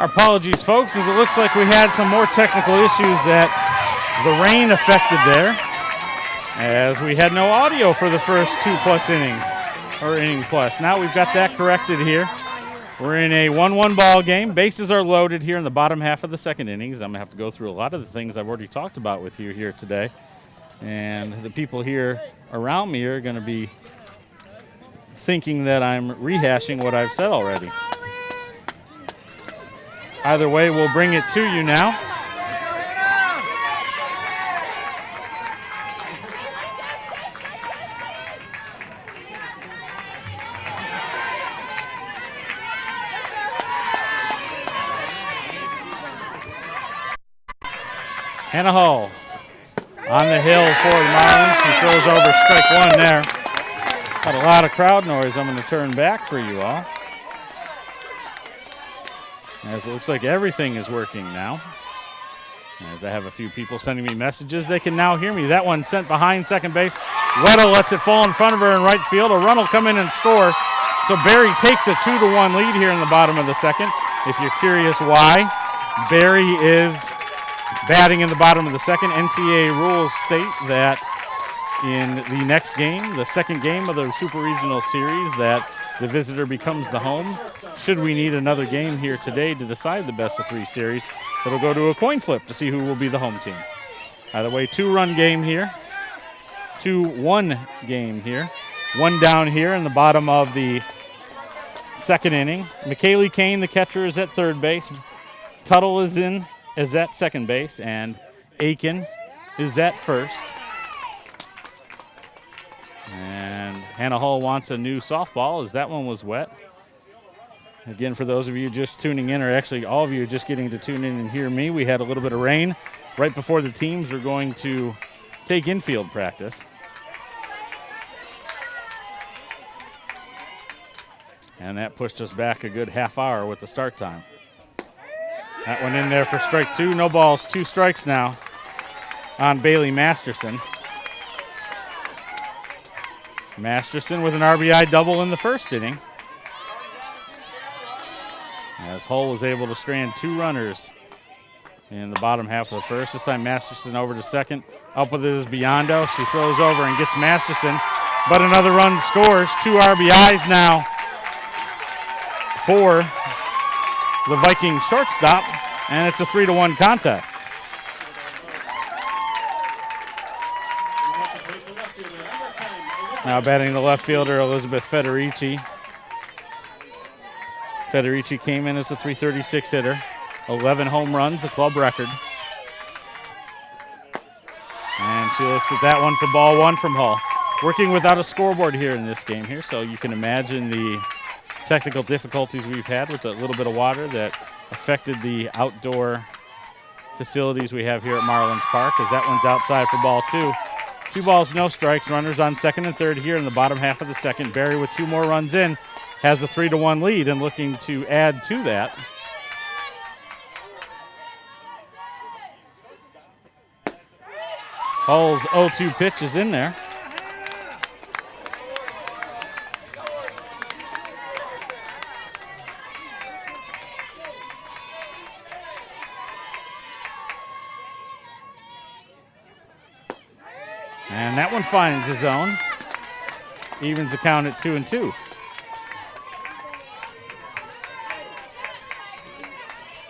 Our apologies, folks, as it looks like we had some more technical issues that the rain affected there, as we had no audio for the first 2+ innings, or inning plus. Now we've got that corrected here. We're in a 1-1 ball game. Bases are loaded here in the bottom half of the second innings. I'm going to have to go through a lot of the things I've already talked about with you here today. And the people here around me are going to be thinking that I'm rehashing what I've said already. Either way, we'll bring it to you now. Hannah Hall on the hill for the Marlins. She throws over strike one there. Got a lot of crowd noise. I'm going to turn back for you all, as it looks like everything is working now. As I have a few people sending me messages, they can now hear me. That one sent behind second base. Weddle lets it fall in front of her in right field. A run will come in and score. So Barry takes a 2-1 lead here in the bottom of the second. If you're curious why, Barry is batting in the bottom of the second. NCAA rules state that in the next game, the second game of the Super Regional Series, that the visitor becomes the home. Should we need another game here today to decide the best-of-3 series, it'll go to a coin flip to see who will be the home team. Either way, 2-run game here. 2-1 game here. One down here in the bottom of the second inning. McKaylee Kane, the catcher, is at third base. Tuttle is at second base, and Aiken is at first. And Hannah Hall wants a new softball, as that one was wet. Again, for those of you just tuning in, or actually all of you just getting to tune in and hear me, we had a little bit of rain right before the teams were going to take infield practice. And that pushed us back a good half hour with the start time. That one in there for strike two. No balls, 2 strikes now on Bailey Masterson. Masterson with an RBI double in the first inning, as Hull was able to strand 2 runners in the bottom half of the first. This time Masterson over to second. Up with it is Biondo. She throws over and gets Masterson, but another run scores. 2 RBIs now for the Vikings shortstop, and it's a 3-1 contest. Now batting the left fielder, Elizabeth Federici. Federici came in as a .336 hitter. 11 home runs, a club record. And she looks at that one for ball one from Hull. Working without a scoreboard here in this game here, so you can imagine the technical difficulties we've had with a little bit of water that affected the outdoor facilities we have here at Marlins Park, as that one's outside for ball 2. 2 balls, no strikes. Runners on second and third here in the bottom half of the second. Barry, with 2 more runs in, has a 3-1 lead and looking to add to that. Hull's 0-2 pitch is in there. And that one finds his own. Evens the count at 2-2.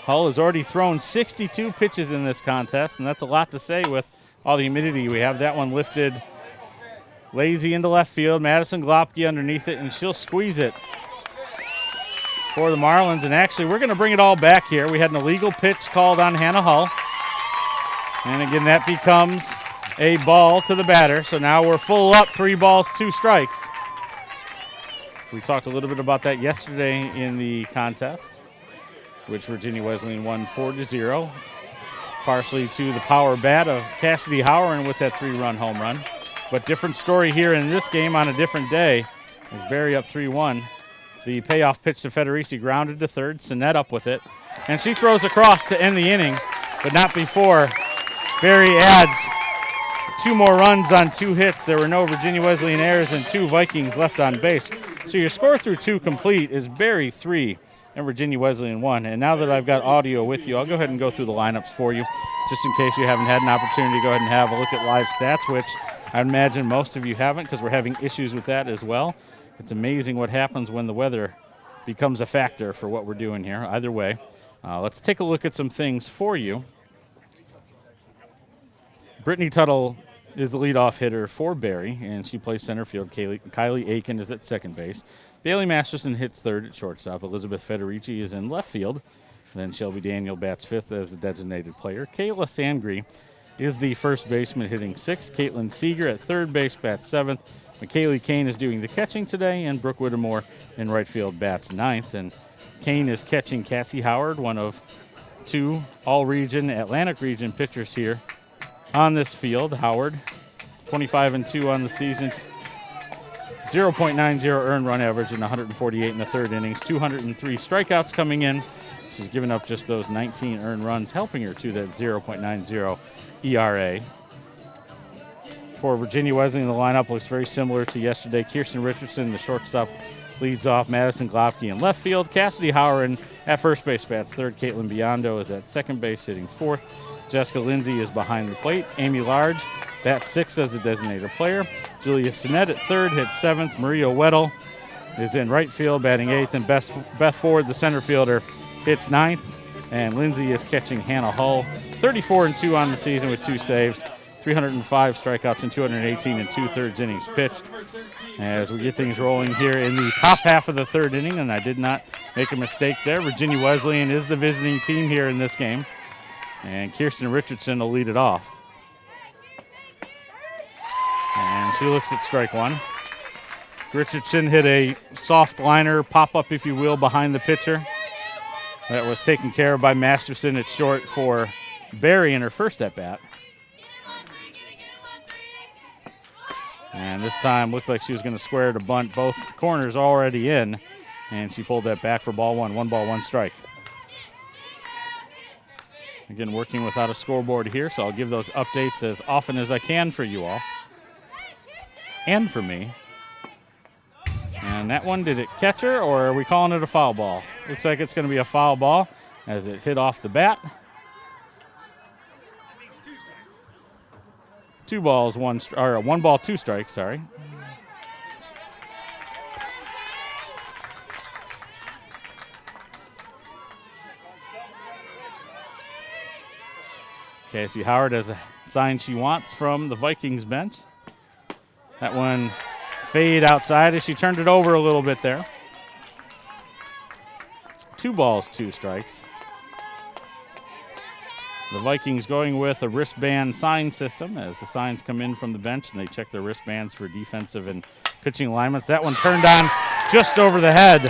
Hull has already thrown 62 pitches in this contest, and that's a lot to say with all the humidity. We have that one lifted lazy into left field. Madison Glopke underneath it, and she'll squeeze it for the Marlins. And actually, we're going to bring it all back here. We had an illegal pitch called on Hannah Hull. And again, that becomes a ball to the batter. So now we're full up, 3 balls, 2 strikes. We talked a little bit about that yesterday in the contest, which Virginia Wesleyan won 4-0, partially to the power bat of Cassidy Howard with that 3-run home run. But different story here in this game on a different day as Barry up 3-1. The payoff pitch to Federici, grounded to third, Sinet up with it, and she throws across to end the inning, but not before Barry adds 2 more runs on 2 hits. There were no Virginia Wesleyan errors and 2 Vikings left on base. So your score through 2 complete is Barry 3 and Virginia Wesleyan 1. And now that I've got audio with you, I'll go ahead and go through the lineups for you, just in case you haven't had an opportunity to go ahead and have a look at live stats, which I imagine most of you haven't, because we're having issues with that as well. It's amazing what happens when the weather becomes a factor for what we're doing here. Either way, let's take a look at some things for you. Brittany Tuttle is the leadoff hitter for Barry, and she plays center field. Kylie Aiken is at second base. Bailey Masterson hits third at shortstop. Elizabeth Federici is in left field. Then Shelby Daniel bats fifth as the designated player. Kayla Sangre is the first baseman, hitting sixth. Caitlin Seeger at third base bats seventh. McKaylee Kane is doing the catching today, and Brooke Whittemore in right field bats ninth. And Kane is catching Cassie Howard, one of 2 all-region, Atlantic region pitchers here on this field. Howard, 25-2 on the season, 0.90 earned run average in 148 in the third innings, 203 strikeouts coming in. She's given up just those 19 earned runs, helping her to that 0.90 ERA. For Virginia Wesleyan, the lineup looks very similar to yesterday. Kirsten Richardson, the shortstop, leads off. Madison Glopke in left field. Cassidy Howard at first base bats third. Caitlin Biondo is at second base hitting fourth. Jessica Lindsay is behind the plate. Amy Large bats sixth as the designated player. Julia Sinet at third hits seventh. Maria Weddle is in right field batting eighth. And Beth Ford, the center fielder, hits ninth. And Lindsay is catching Hannah Hull. 34-2 on the season with 2 saves. 305 strikeouts and 218 and 2/3 innings pitched. As we get things rolling here in the top half of the third inning, and I did not make a mistake there. Virginia Wesleyan is the visiting team here in this game, and Kirsten Richardson will lead it off. And she looks at strike one. Richardson hit a soft liner, pop-up, if you will, behind the pitcher. That was taken care of by Masterson at short for Barry in her first at-bat. And this time looked like she was going to square to bunt. Both corners already in, and she pulled that back for ball one. 1 ball, 1 strike. Again, working without a scoreboard here, so I'll give those updates as often as I can for you all. And for me. And that one, did it catch her, or are we calling it a foul ball? Looks like it's going to be a foul ball as it hit off the bat. 1 ball, 2 strikes, sorry. Cassie Howard has a sign she wants from the Vikings bench. That one fade outside as she turned it over a little bit there. 2 balls, 2 strikes. The Vikings going with a wristband sign system as the signs come in from the bench and they check their wristbands for defensive and pitching alignments. That one turned on just over the head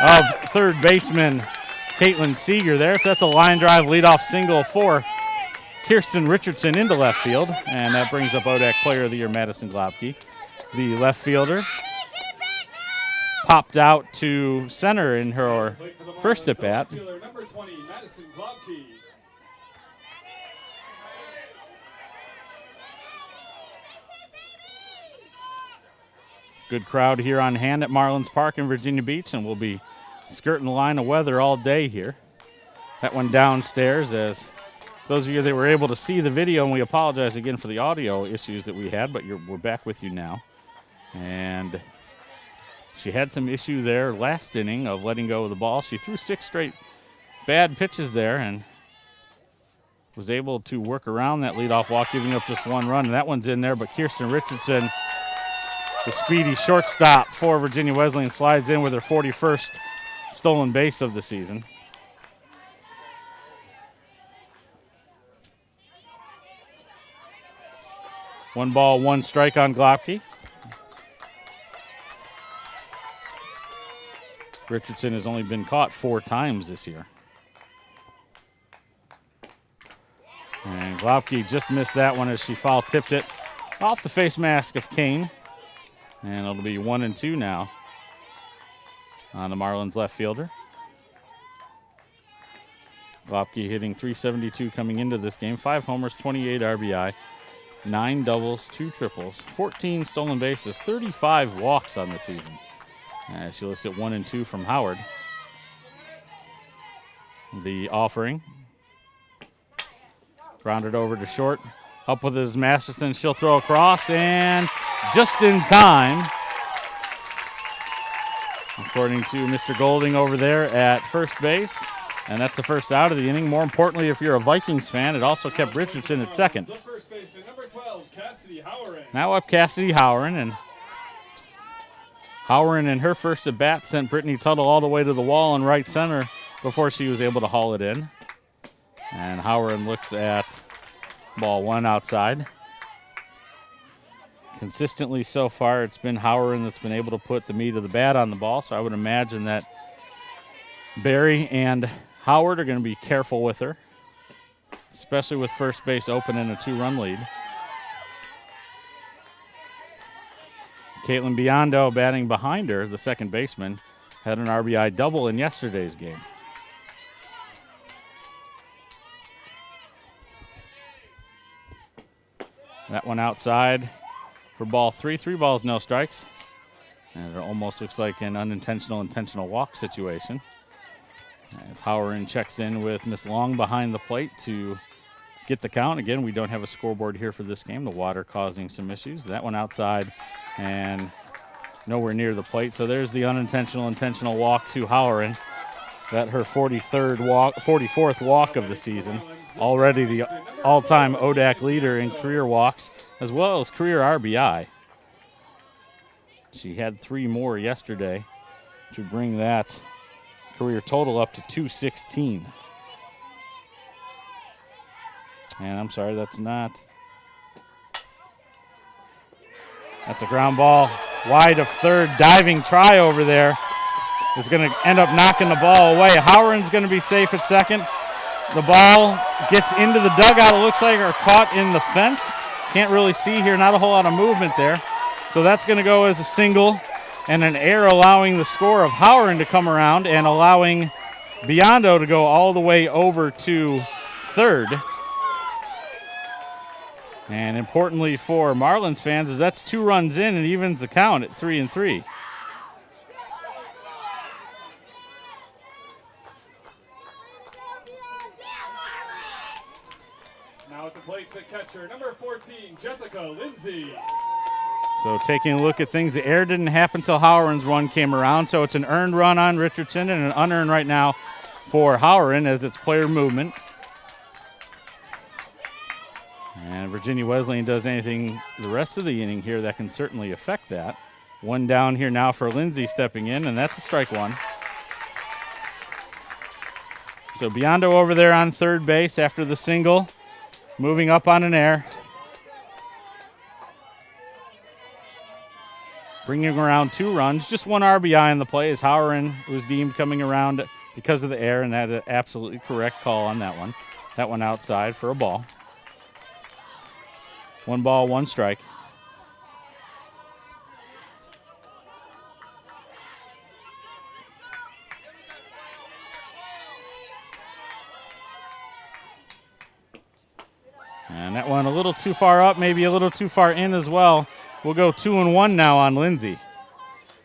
of third baseman Caitlin Seeger there. So that's a line drive leadoff single for Kirsten Richardson into left field. And that brings up ODAC Player of the Year Madison Glopke. The left fielder popped out to center in her first at bat. Number 20, Madison Glopke. Good crowd here on hand at Marlins Park in Virginia Beach, and we'll be skirting the line of weather all day here. That one downstairs, as those of you that were able to see the video, and we apologize again for the audio issues that we had, but we're back with you now. And she had some issue there last inning of letting go of the ball. She threw 6 straight bad pitches there and was able to work around that leadoff walk, giving up just one run. And that one's in there, but Kirsten Richardson, the speedy shortstop for Virginia Wesleyan, slides in with her 41st stolen base of the season. One ball, one strike on Glopke. Richardson has only been caught 4 times this year. And Glopke just missed that one as she foul tipped it off the face mask of Kane. And it'll be 1-2 now on the Marlins left fielder. Glopke hitting .372 coming into this game. 5 homers, 28 RBI, 9 doubles, 2 triples, 14 stolen bases, 35 walks on the season. As she looks at 1-2 from Howard. The offering. Grounded over to short. Up with his Masterson. She'll throw across and just in time. According to Mr. Golding over there at first base. And that's the first out of the inning. More importantly, if you're a Vikings fan, it also kept Richardson at second. The first baseman, number 12, Cassidy Howard. Now up Cassidy Howard, and Howard in her first at bat sent Brittany Tuttle all the way to the wall in right center before she was able to haul it in. And Howard looks at ball 1 outside. Consistently so far, it's been Howard that's been able to put the meat of the bat on the ball, so I would imagine that Barry and Howard are going to be careful with her, especially with first base open in a 2-run lead. Caitlin Biondo batting behind her, the second baseman, had an RBI double in yesterday's game. That one outside for ball 3. 3 balls, no strikes. And it almost looks like an unintentional, intentional walk situation. As Howard checks in with Miss Long behind the plate to get the count. Again, we don't have a scoreboard here for this game. The water causing some issues. That one outside and nowhere near the plate. So there's the unintentional, intentional walk to Howard. That her 44th walk of the season. Already the all-time ODAC leader in career walks as well as career RBI. She had 3 more yesterday to bring that career total up to 216. And I'm sorry, that's a ground ball wide of third. Diving try over there is going to end up knocking the ball away. Howard's going to be safe at second. The ball gets into the dugout. It looks like are caught in the fence. Can't really see here, not a whole lot of movement there. So that's going to go as a single and an error, allowing the score of Howard to come around and allowing Biondo to go all the way over to third. And importantly for Marlins fans is that's 2 runs in and evens the count at 3-3. Now at the plate, the catcher, number 14, Jessica Lindsay. So taking a look at things, the error didn't happen until Howard's run came around. So it's an earned run on Richardson and an unearned right now for Howard as it's player movement. And Virginia Wesleyan does anything the rest of the inning here that can certainly affect that. 1 down here now for Lindsay stepping in, and that's a strike 1. So Biondo over there on third base after the single, moving up on an error. Bringing around 2 runs, just 1 RBI in the play as Howard was deemed coming around because of the error, and that is an absolutely correct call on that one. That one outside for a ball. 1 ball, 1 strike. And that one a little too far up, maybe a little too far in as well. We'll go 2-1 now on Lindsay.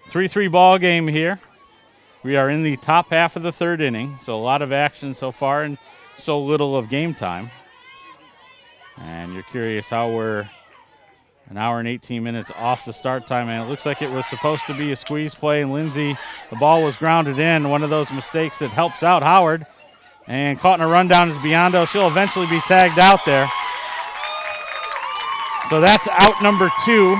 3-3 ball game here. We are in the top half of the third inning, so a lot of action so far and so little of game time. And you're curious how we're an hour and 18 minutes off the start time, and it looks like it was supposed to be a squeeze play, and Lindsay, the ball was grounded in, one of those mistakes that helps out Howard. And caught in a rundown is Biondo. She'll eventually be tagged out there. So that's out number 2.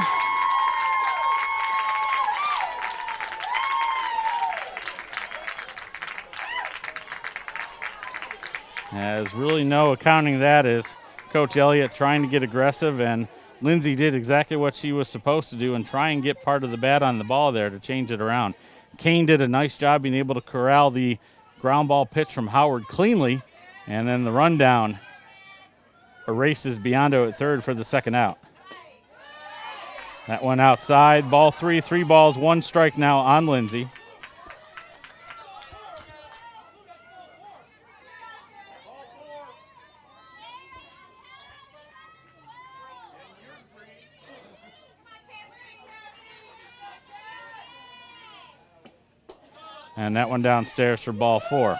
As really no accounting that is Coach Elliott trying to get aggressive, and Lindsay did exactly what she was supposed to do and try and get part of the bat on the ball there to change it around. Kane did a nice job being able to corral the ground ball pitch from Howard cleanly, and then the rundown erases Biondo at third for the second out. That one outside, ball 3, 3 balls, 1 strike now on Lindsay. And that one downstairs for ball 4.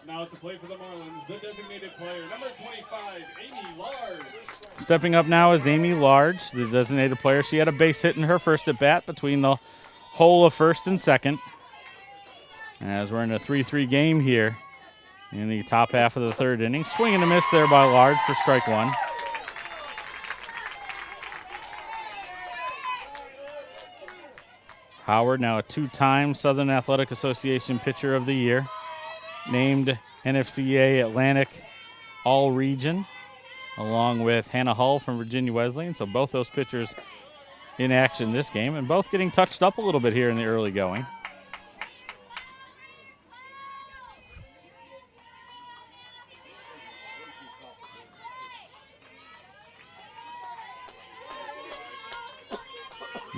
Now at the plate for the Marlins, the designated player, number 25, Amy Large. Stepping up now is Amy Large, the designated player. She had a base hit in her first at bat between the hole of first and second. As we're in a 3-3 game here in the top half of the third inning. Swing and a miss there by Large for strike 1. Howard, now a 2-time Southern Athletic Association Pitcher of the Year, named NFCA Atlantic All-Region, along with Hannah Hull from Virginia Wesleyan. So both those pitchers in action this game, and both getting touched up a little bit here in the early going.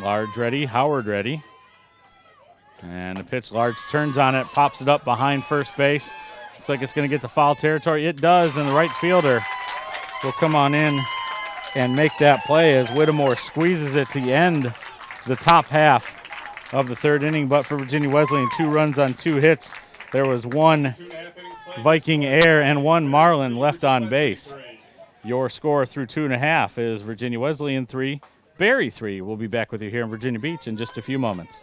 Large ready, Howard ready. And the pitch, Large turns on it, pops it up behind first base. Looks like it's going to get to foul territory. It does, and the right fielder will come on in and make that play as Whittemore squeezes it to the end, the top half of the third inning. But for Virginia Wesleyan, 2 runs on 2 hits. There was 1 Viking air and 1 Marlin left on base. Your score through 2.5 is Virginia Wesleyan 3, Barry 3. We'll be back with you here in Virginia Beach in just a few moments.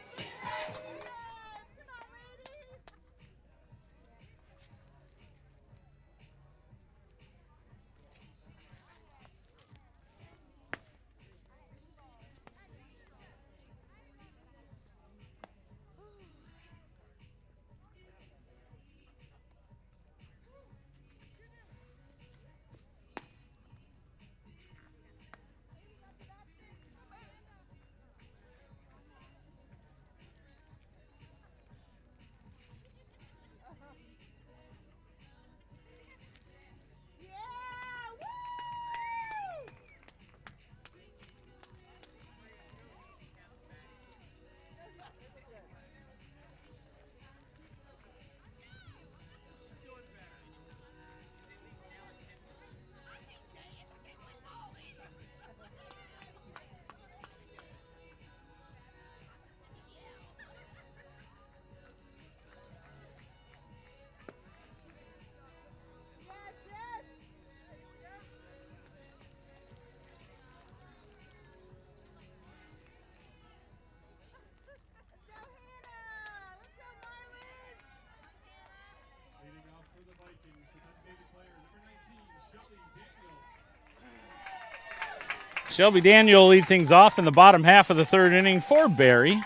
Shelby Daniel will lead things off in the bottom half of the third inning for Barry.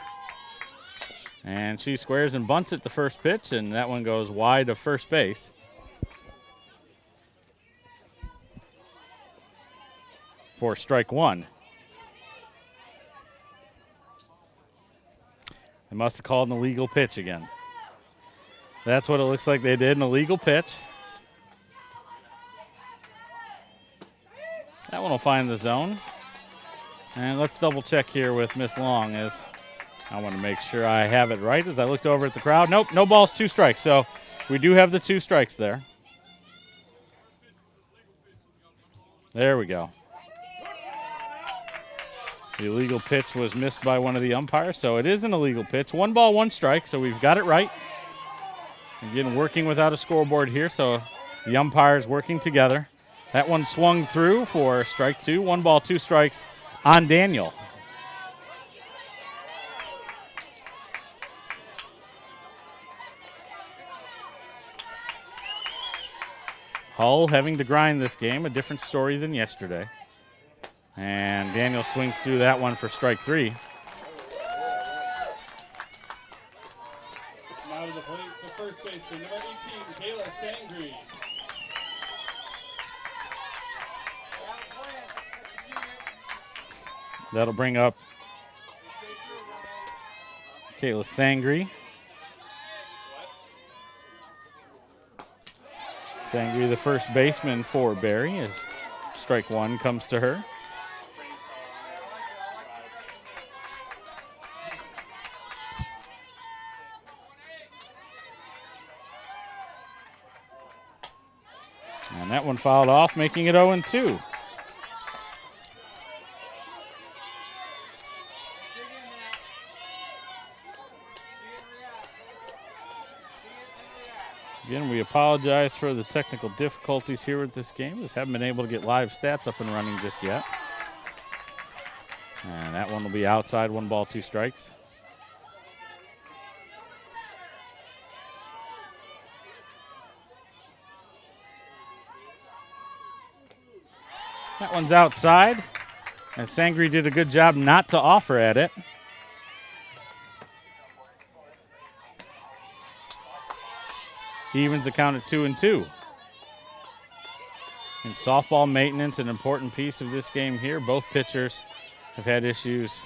And she squares and bunts at the first pitch, and that one goes wide of first base. For strike 1. They must have called an illegal pitch again. That's what it looks like they did, an illegal pitch. That one will find the zone. And let's double check here with Miss Long as I want to make sure I have it right as I looked over at the crowd. Nope, no balls, 2 strikes. So we do have the 2 strikes there. There we go. The illegal pitch was missed by one of the umpires, so it is an illegal pitch. 1 ball, 1 strike, so we've got it right. Again, working without a scoreboard here, so the umpires working together. That one swung through for strike 2. 1 ball, 2 strikes on Daniel. Hull having to grind this game, a different story than yesterday. And Daniel swings through that one for strike 3. Now to the plate, the first baseman, number 18, Kayla Sangri. That'll bring up Kayla Sangri. Sangri, the first baseman for Barry, as strike 1 comes to her. And that one fouled off, making it 0-2. Again, we apologize for the technical difficulties here with this game. Just haven't been able to get live stats up and running just yet. And that one will be outside, 1 ball, 2 strikes. That one's outside, and Sangri did a good job not to offer at it. He evens the count at 2-2. In softball maintenance, an important piece of this game here. Both pitchers have had issues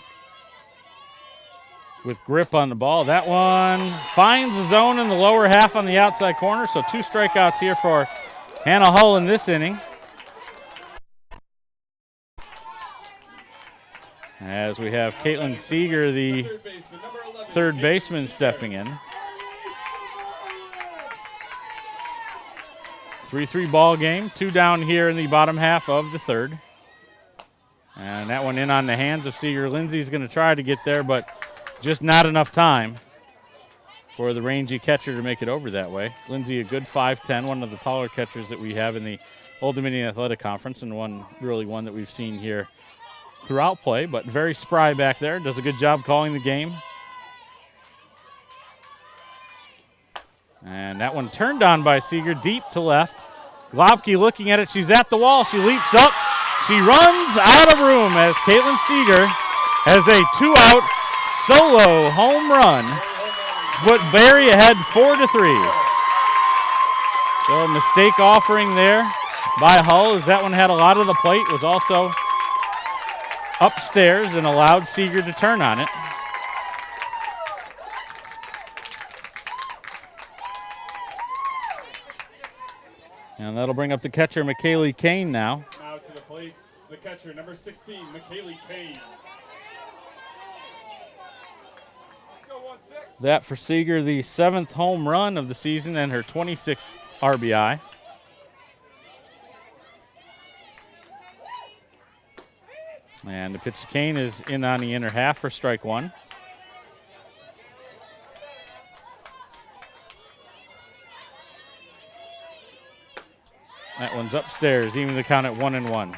with grip on the ball. That one finds the zone in the lower half on the outside corner, so 2 strikeouts here for Hannah Hull in this inning. As we have Caitlin Seeger, the third baseman, stepping in. 3-3 ball game, 2 down here in the bottom half of the third. And that one in on the hands of Seeger. Lindsay's going to try to get there, but just not enough time for the rangy catcher to make it over that way. Lindsay, a good 5'10", one of the taller catchers that we have in the Old Dominion Athletic Conference, and one that we've seen here throughout play, but very spry back there. Does a good job calling the game. And that one turned on by Seeger, deep to left. Globke looking at it. She's at the wall. She leaps up. She runs out of room as Caitlin Seeger has a 2-out solo home run to put Barry ahead 4-3. So a mistake offering there by Hull, as that one had a lot of the plate, was also upstairs and allowed Seeger to turn on it. And that'll bring up the catcher, McKaylee Kane, now. Now to the plate, the catcher, number 16, McKaylee Kane. That for Seeger, the 7th home run of the season and her 26th RBI. And the pitch to Kane is in on the inner half for strike 1. That one's upstairs, even the count at 1-1.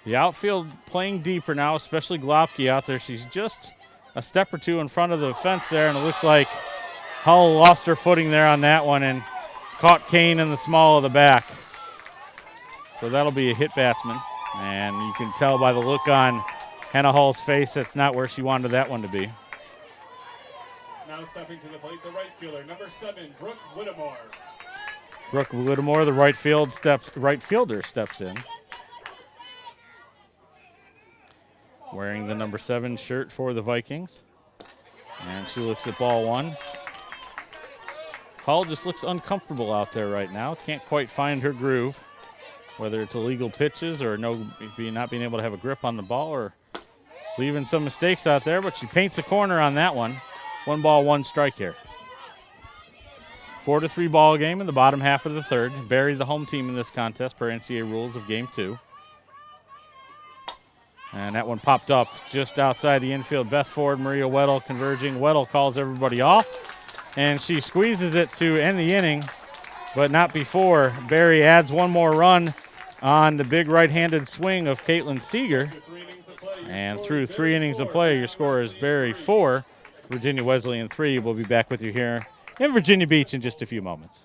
The outfield playing deeper now, especially Globke out there. She's just a step or 2 in front of the fence there, and it looks like Hull lost her footing there on that one and caught Kane in the small of the back. So that'll be a hit batsman, and you can tell by the look on Hannah Hull's face that's not where she wanted that one to be. Now stepping to the plate, the right fielder, number 7, Brooke Whittemore. Brooke Whittemore, the right fielder, steps in. Wearing the number 7 shirt for the Vikings. And she looks at ball 1. Hull just looks uncomfortable out there right now. Can't quite find her groove, whether it's illegal pitches or not being able to have a grip on the ball or leaving some mistakes out there, but she paints a corner on that one. 1 ball, 1 strike here. 4-3 ball game in the bottom half of the third. Barry the home team in this contest per NCAA rules of game 2. And that one popped up just outside the infield. Beth Ford, Maria Weddle converging. Weddle calls everybody off, and she squeezes it to end the inning, but not before Barry adds 1 more run on the big right-handed swing of Caitlin Seeger. Your And score through is 3 Berry innings of 4, play, your Virginia score is Wesleyan Berry 3. 4, Virginia Wesleyan 3. We'll be back with you here in Virginia Beach in just a few moments.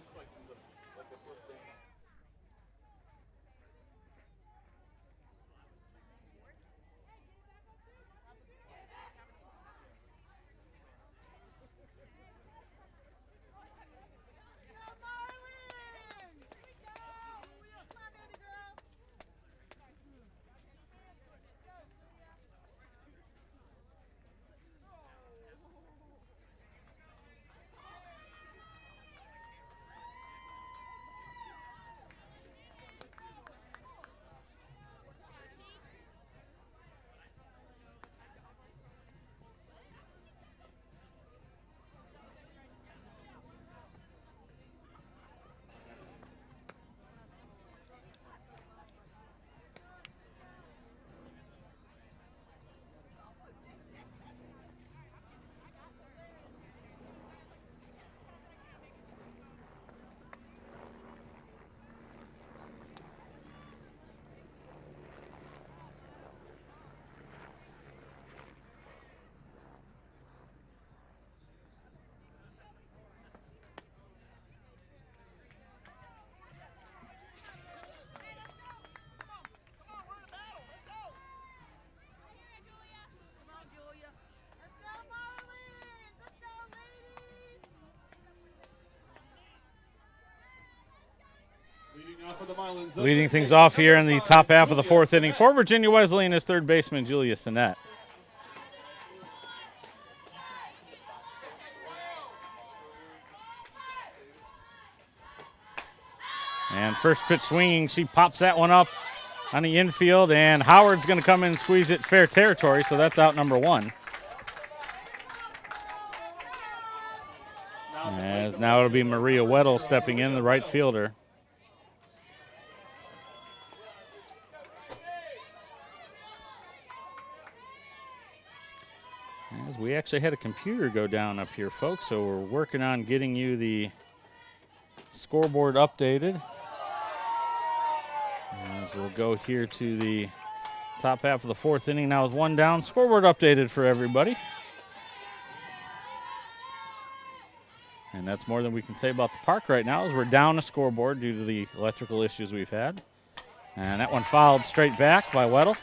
Leading things off here in the top half of the 4th inning for Virginia Wesleyan is third baseman Julia Sinnett. And first pitch swinging, she pops that one up on the infield, and Howard's going to come in and squeeze it fair territory, so that's out number 1. As now it'll be Maria Weddle stepping in, the right fielder. As we actually had a computer go down up here, folks, so we're working on getting you the scoreboard updated. As we'll go here to the top half of the 4th inning now with 1 down. Scoreboard updated for everybody. And that's more than we can say about the park right now, as we're down a scoreboard due to the electrical issues we've had. And that one fouled straight back by Weddle.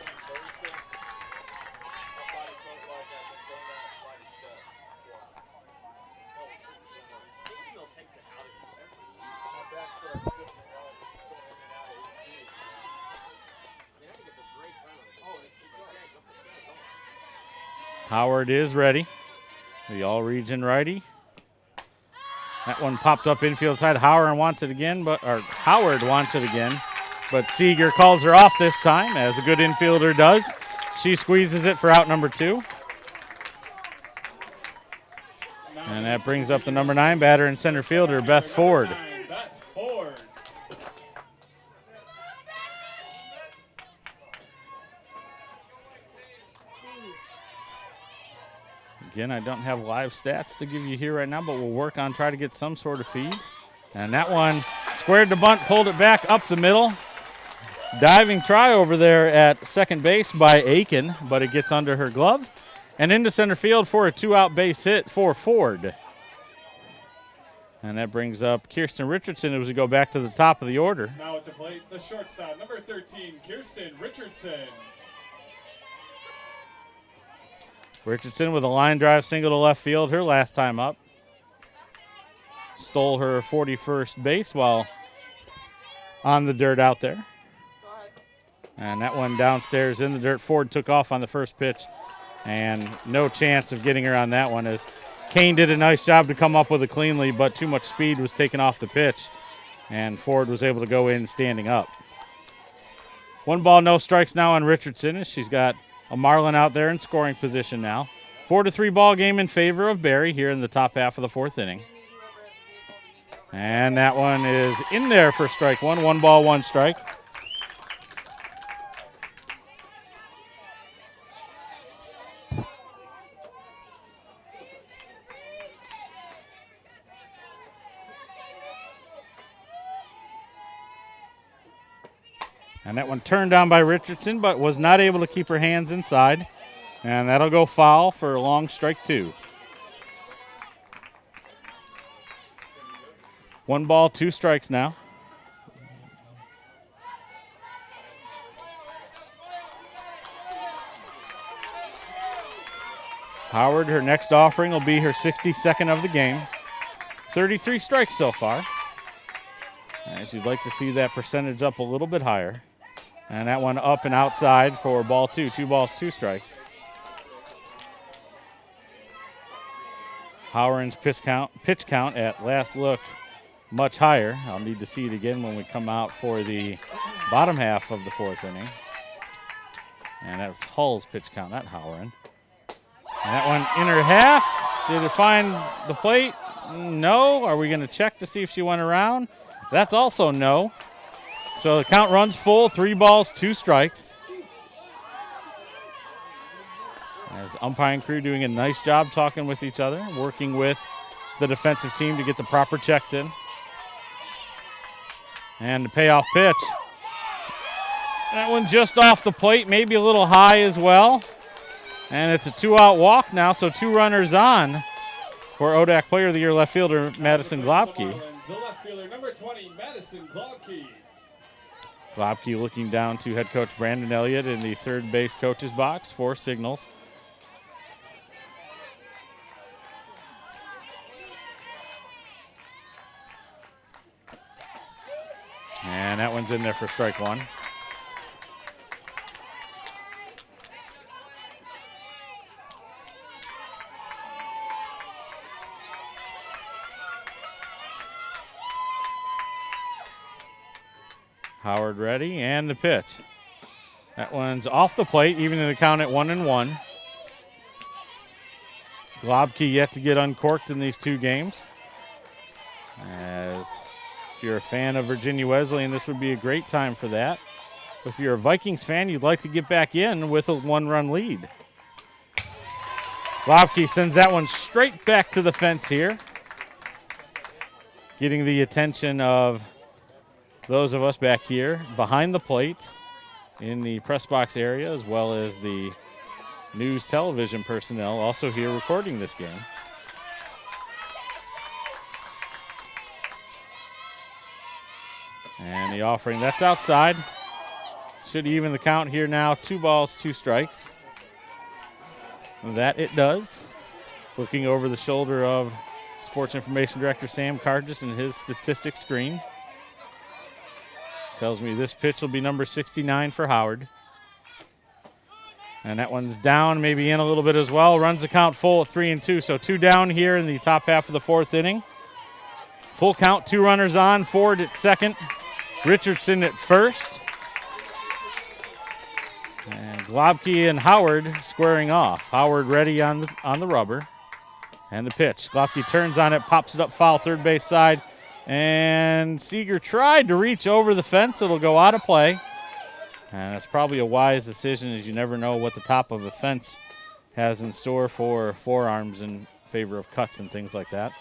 Howard is ready, the all-region righty. That one popped up infield side. Howard wants it again, but Seeger calls her off this time, as a good infielder does. She squeezes it for out number 2. And that brings up the number 9 batter and center fielder, Beth Ford. Again, I don't have live stats to give you here right now, but we'll work on try to get some sort of feed. And that one squared the bunt, pulled it back up the middle. Diving try over there at second base by Aiken, but it gets under her glove. And into center field for a 2-out base hit for Ford. And that brings up Kirsten Richardson as we go back to the top of the order. Now at the plate, the shortstop, number 13, Kirsten Richardson. Richardson with a line drive single to left field, her last time up. Stole her 41st base while on the dirt out there. And that one downstairs in the dirt. Ford took off on the first pitch, and no chance of getting her on that one, as Kane did a nice job to come up with it cleanly, but too much speed was taken off the pitch, and Ford was able to go in standing up. 1 ball, no strikes now on Richardson, as she's got a Marlin out there in scoring position now. 4-3 ball game in favor of Barry here in the top half of the 4th inning. And that one is in there for strike 1. 1 ball, 1 strike. And that one turned down by Richardson, but was not able to keep her hands inside. And that'll go foul for a long strike 2. 1 ball, 2 strikes now. Howard, her next offering will be her 62nd of the game. 33 strikes so far. And she'd like to see that percentage up a little bit higher. And that one up and outside for ball 2. 2 balls, 2 strikes. Howard's pitch count at last look much higher. I'll need to see it again when we come out for the bottom half of the 4th inning. And that's Hull's pitch count, not Howard. And that one in her half. Did it find the plate? No. Are we going to check to see if she went around? That's also no. So the count runs full, 3 balls, 2 strikes. As umpiring crew doing a nice job talking with each other, working with the defensive team to get the proper checks in. And the payoff pitch. That one just off the plate, maybe a little high as well. And it's a 2-out walk now, so 2 runners on for ODAC Player of the Year left fielder Madison Globke. The left fielder, number 20, Madison Globke. Globke looking down to head coach Brandon Elliott in the third base coach's box for signals. And that one's in there for strike 1. Howard ready, and the pitch. That one's off the plate, even in the count at 1-1. Globke yet to get uncorked in these 2 games. As if you're a fan of Virginia Wesleyan, this would be a great time for that. If you're a Vikings fan, you'd like to get back in with a 1-run lead. Globke sends that one straight back to the fence here, getting the attention of those of us back here behind the plate in the press box area, as well as the news television personnel also here recording this game. And the offering, that's outside. Should even the count here now. 2 balls, 2 strikes. And that it does. Looking over the shoulder of Sports Information Director Sam Cargis and his statistics screen. Tells me this pitch will be number 69 for Howard. And that one's down, maybe in a little bit as well. Runs the count full at 3-2. So 2 down here in the top half of the 4th inning. Full count, 2 runners on. Ford at second. Richardson at first. And Globke and Howard squaring off. Howard ready on the rubber. And the pitch. Globke turns on it, pops it up foul, third base side. And Seeger tried to reach over the fence. It'll go out of play. And it's probably a wise decision, as you never know what the top of a fence has in store for forearms in favor of cuts and things like that.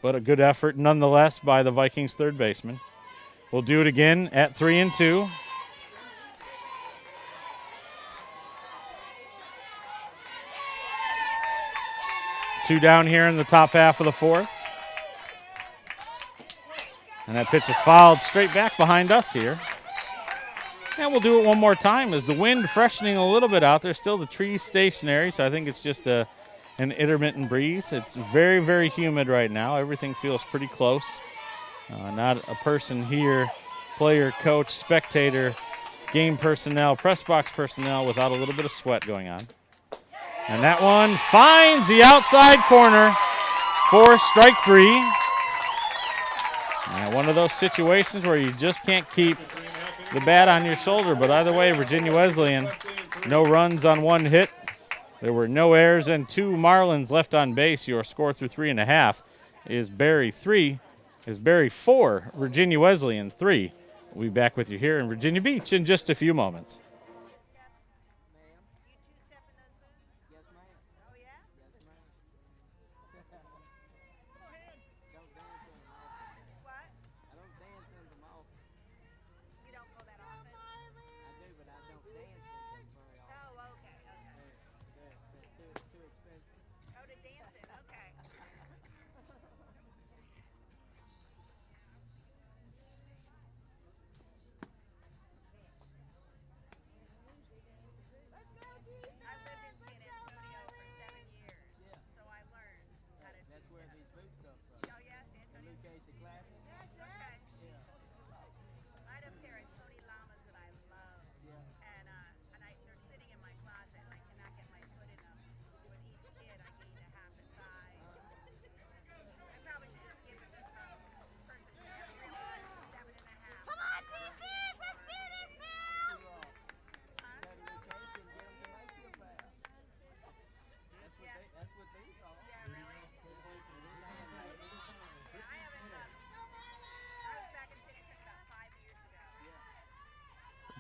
But a good effort nonetheless by the Vikings third baseman. We'll do it again at 3-2. Two down here in the top half of the 4th. And that pitch is fouled straight back behind us here. And we'll do it one more time as the wind freshening a little bit out there. Still the trees stationary, so I think it's just an intermittent breeze. It's very, very humid right now. Everything feels pretty close. Not a person here, player, coach, spectator, game personnel, press box personnel without a little bit of sweat going on. And that one finds the outside corner for strike 3. And one of those situations where you just can't keep the bat on your shoulder. But either way, Virginia Wesleyan, no runs on 1 hit. There were no errors and 2 Marlins left on base. Your score through 3.5 is Barry 4, Virginia Wesleyan 3. We'll be back with you here in Virginia Beach in just a few moments.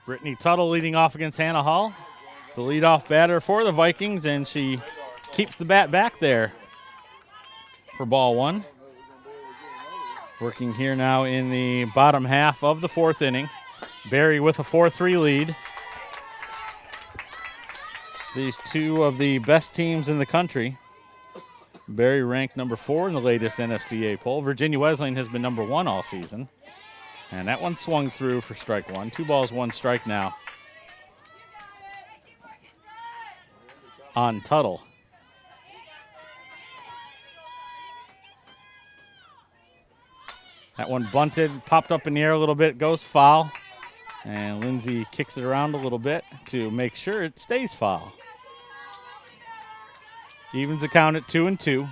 Brittany Tuttle leading off against Hannah Hall, the leadoff batter for the Vikings, and she keeps the bat back there for ball one. Working here now in the bottom half of the fourth inning. Barry with a 4-3 lead. These two of the best teams in the country. Barry ranked number 4 in the latest NFCA poll. Virginia Wesleyan has been number 1 all season. And that one swung through for strike one. 2 balls, 1 strike now on Tuttle. That one bunted, popped up in the air a little bit, goes foul. And Lindsay kicks it around a little bit to make sure it stays foul. Evens the count at 2-2.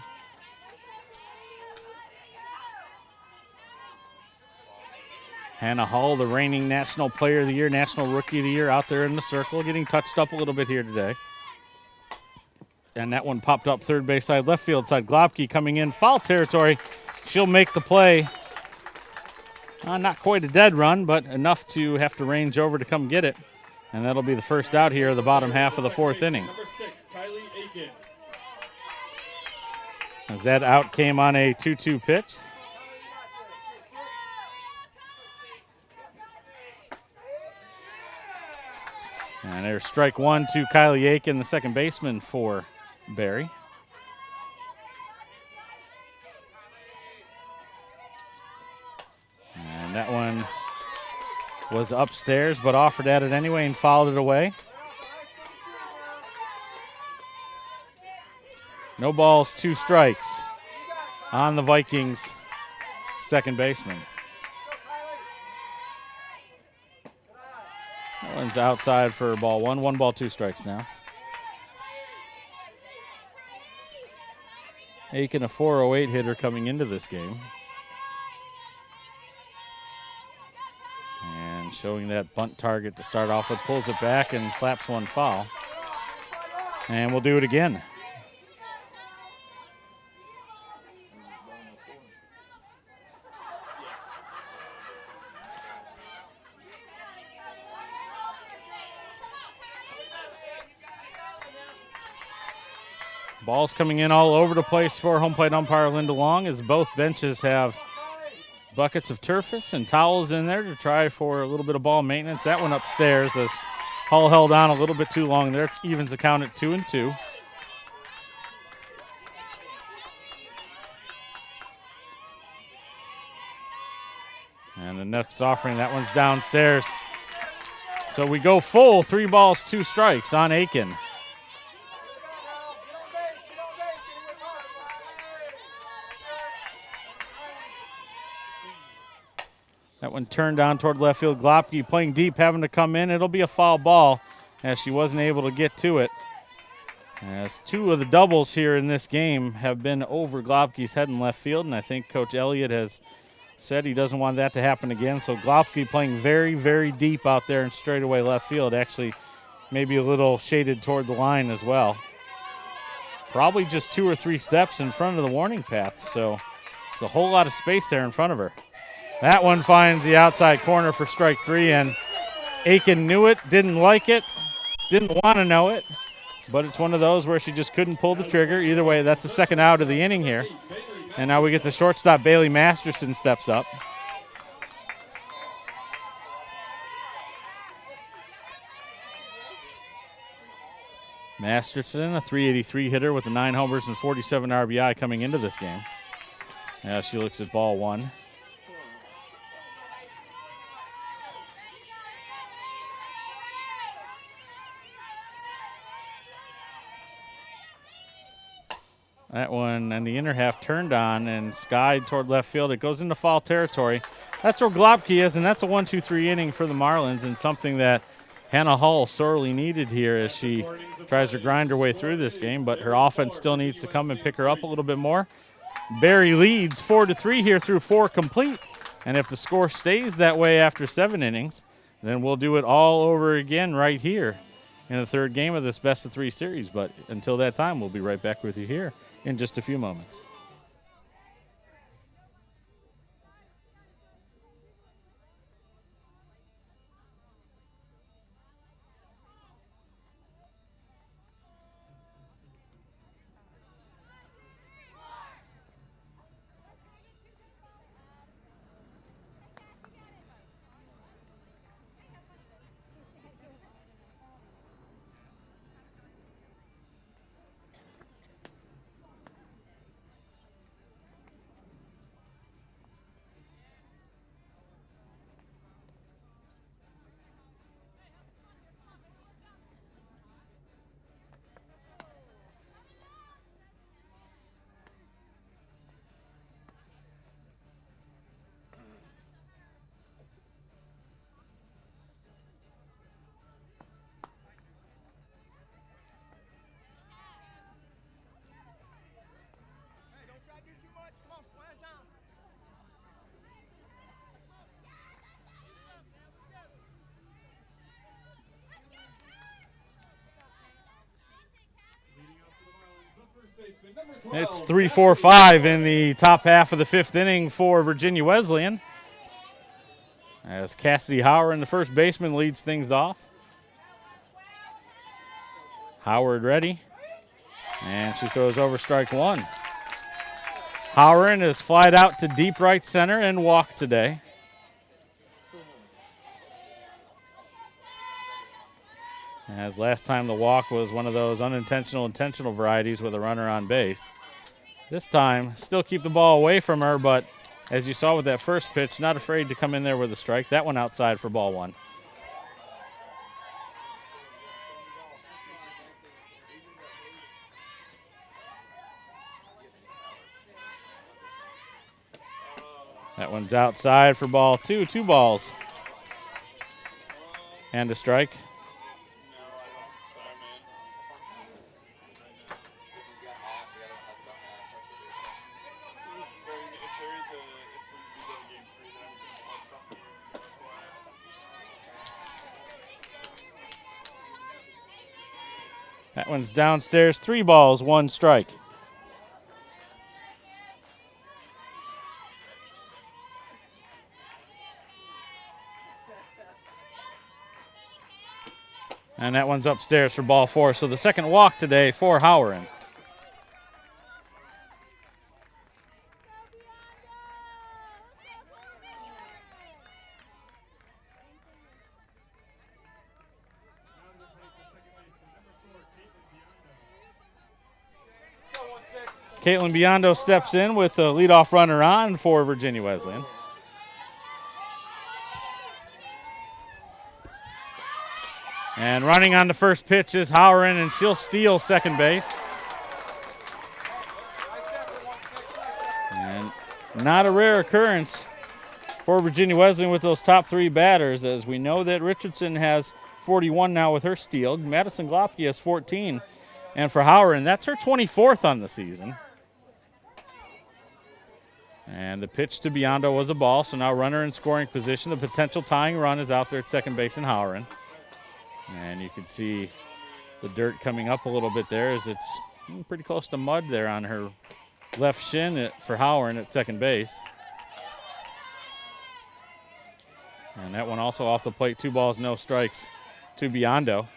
Hannah Hall, the reigning National Player of the Year, National Rookie of the Year, out there in the circle, getting touched up a little bit here today. And that one popped up third base side, left field side. Glopke coming in, foul territory. She'll make the play. Not quite a dead run, but enough to have to range over to come get it. And that'll be the first out here, the bottom half of the fourth inning. Number 6, Kylie Aiken. As that out came on a 2-2 pitch. And there's strike one to Kylie Aiken, the second baseman for Barry. And that one was upstairs, but offered at it anyway and fouled it away. No balls, 2 strikes on the Vikings' second baseman. That one's outside for ball one. 1 ball, 2 strikes now. Aiken, a 408 hitter coming into this game. And showing that bunt target to start off with, pulls it back and slaps one foul. And we'll do it again. Balls coming in all over the place for home plate umpire Linda Long, as both benches have buckets of turfus and towels in there to try for a little bit of ball maintenance. That one upstairs as Hull held on a little bit too long there. Evens the count at 2-2. And the next offering, that one's downstairs. So we go full, 3 balls, 2 strikes on Aiken. That one turned down toward left field. Glopke playing deep, having to come in. It'll be a foul ball as she wasn't able to get to it. As 2 of the doubles here in this game have been over Glopke's head in left field, and I think Coach Elliott has said he doesn't want that to happen again. So Glopke playing very, very deep out there in straightaway left field. Actually, maybe a little shaded toward the line as well. Probably just 2 or 3 steps in front of the warning path. So there's a whole lot of space there in front of her. That one finds the outside corner for strike 3, and Aiken knew it, didn't like it, didn't want to know it, but it's one of those where she just couldn't pull the trigger. Either way, that's the second out of the inning here. And now we get the shortstop, Bailey Masterson, steps up. Masterson, a 383 hitter with the 9 homers and 47 RBI coming into this game. Now she looks at ball one. That one and the inner half turned on and skied toward left field. It goes into foul territory. That's where Glopke is, and that's a 1-2-3 inning for the Marlins, and something that Hannah Hall sorely needed here as she tries to grind her way through this game, but her offense still needs to come and pick her up a little bit more. Barry leads 4-3 here through 4 complete, and if the score stays that way after 7 innings, then we'll do it all over again right here in the third game of this best-of-3 series. But until that time, we'll be right back with you here in just a few moments. baseman, number 12. It's 3-4-5 in the top half of the fifth inning for Virginia Wesleyan, as Cassidy Howard, the first baseman, leads things off. Howard ready, and she throws over strike one. Howard is flied out to deep right center and walked today. As last time the walk was one of those unintentional, intentional varieties with a runner on base. This time, still keep the ball away from her, but as you saw with that first pitch, not afraid to come in there with a strike. That one outside for ball one. That one's outside for ball two. 2 balls and a strike. That one's downstairs. 3 balls, 1 strike. And that one's upstairs for ball 4. So the second walk today for Howard. Caitlin Biondo steps in with the leadoff runner on for Virginia Wesleyan. And running on the first pitch is Howard, and she'll steal second base. And not a rare occurrence for Virginia Wesleyan with those top 3 batters, as we know that Richardson has 41 now with her steal. Madison Glopke has 14. And for Howard, and that's her 24th on the season. And the pitch to Biondo was a ball, so now runner in scoring position. The potential tying run is out there at second base in Howard. And you can see the dirt coming up a little bit there, as it's pretty close to mud there on her left shin for Howard at second base. And that one also off the plate, 2 balls, no strikes to Biondo.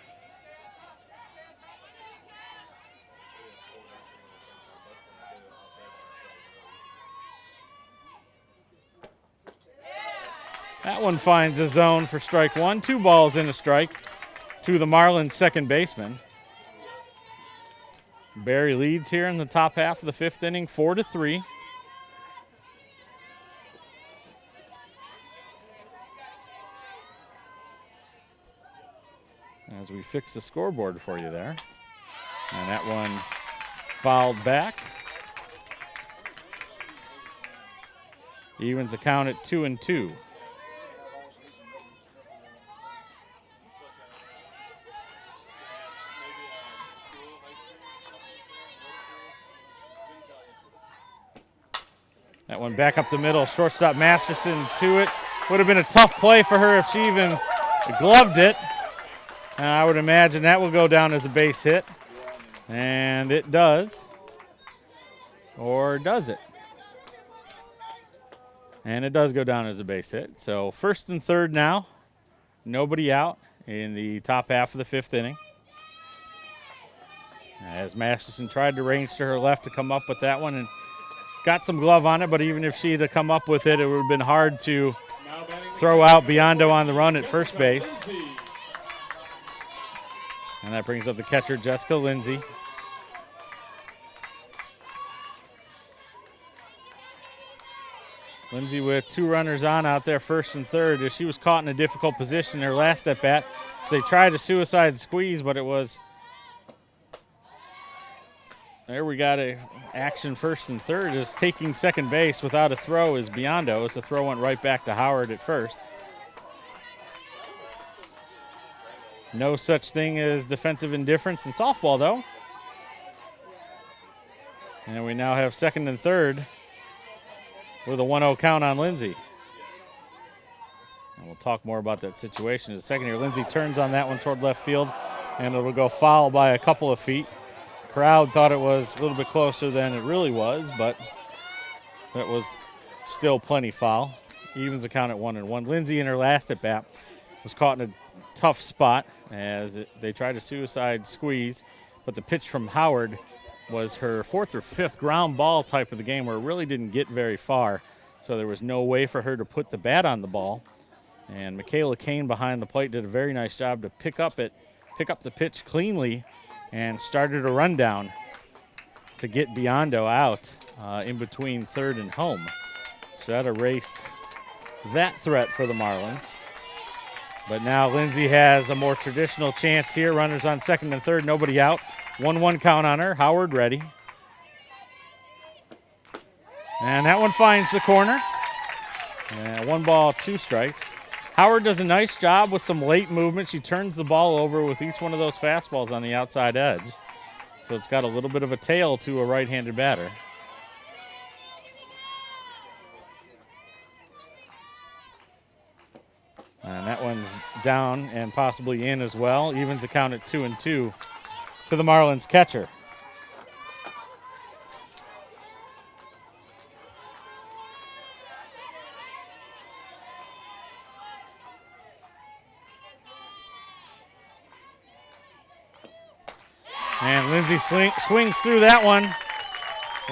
That one finds a zone for strike 1. 2 balls and a strike to the Marlins second baseman. Barry leads here in the top half of the fifth inning, 4-3. As we fix the scoreboard for you there. And that one fouled back. Evens the count at 2-2. That one back up the middle, shortstop Masterson to it. Would have been a tough play for her if she even gloved it. And I would imagine that will go down as a base hit. And it does. Or does it? And it does go down as a base hit. So first and third now. Nobody out in the top half of the fifth inning. As Masterson tried to range to her left to come up with that one and got some glove on it, but even if she had come up with it, it would have been hard to throw out Biondo on the run at first base. And that brings up the catcher, Jessica Lindsay. Lindsay with 2 runners on out there, first and third, as she was caught in a difficult position in her last at bat. So they tried a suicide squeeze, but it was... There we got a action first and third, is taking second base without a throw is Biondo, as the throw went right back to Howard at first. No such thing as defensive indifference in softball, though. And we now have second and third with a 1-0 count on Lindsay. And we'll talk more about that situation in a second here. Lindsay turns on that one toward left field, and it'll go foul by a couple of feet. Crowd thought it was a little bit closer than it really was, but that was still plenty foul. Evens the count at 1-1. Lindsay in her last at bat was caught in a tough spot as they tried a suicide squeeze, but the pitch from Howard was her fourth or fifth ground ball type of the game where it really didn't get very far, so there was no way for her to put the bat on the ball. And Michaela Kane behind the plate did a very nice job to pick up the pitch cleanly and started a rundown to get Biondo out in between third and home. So that erased that threat for the Marlins. But now Lindsay has a more traditional chance here. Runners on second and third, nobody out. 1-1 count on her. Howard ready. And that one finds the corner. 1 ball, 2 strikes. Howard does a nice job with some late movement. She turns the ball over with each one of those fastballs on the outside edge. So it's got a little bit of a tail to a right-handed batter. And that one's down and possibly in as well. Evens the count at 2-2 to the Marlins catcher. And Lindsay swings through that one.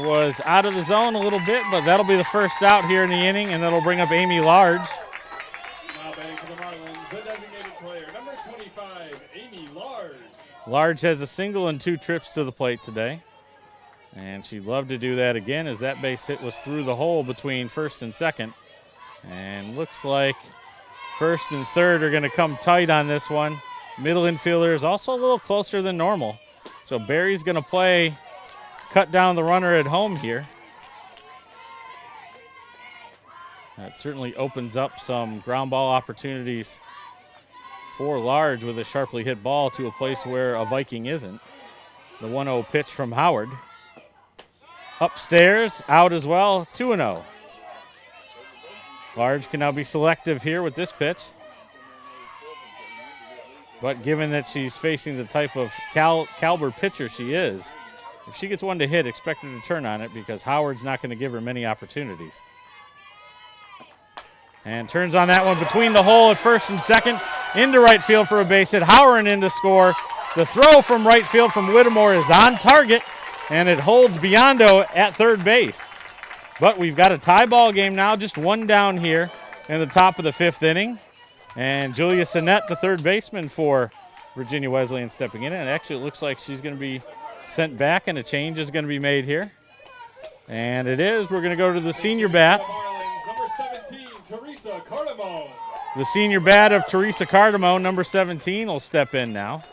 Was out of the zone a little bit, but that'll be the first out here in the inning, and that'll bring up Amy Large. Now batting for the Marlins, the designated player, number 25, Amy Large. Large has a single and 2 trips to the plate today. And she'd love to do that again as that base hit was through the hole between first and second. And looks like first and third are going to come tight on this one. Middle infielder is also a little closer than normal. So Barry's going to cut down the runner at home here. That certainly opens up some ground ball opportunities for Large with a sharply hit ball to a place where a Viking isn't. The 1-0 pitch from Howard. Upstairs, out as well, 2-0. Large can now be selective here with this pitch. But given that she's facing the type of caliber pitcher she is, if she gets one to hit, expect her to turn on it because Howard's not going to give her many opportunities. And turns on that one between the hole at first and second, into right field for a base hit. Howard in to score. The throw from right field from Whittemore is on target, and it holds Biondo at third base. But we've got a tie ball game now, just 1 down here in the top of the 5th inning. And Julia Sinnett, the third baseman for Virginia Wesleyan, stepping in. And actually it looks like she's going to be sent back and a change is going to be made here. And it is. We're going to go to the senior bat. Number 17, Teresa Cardamone. The senior bat of Teresa Cardamone, number 17, will step in now.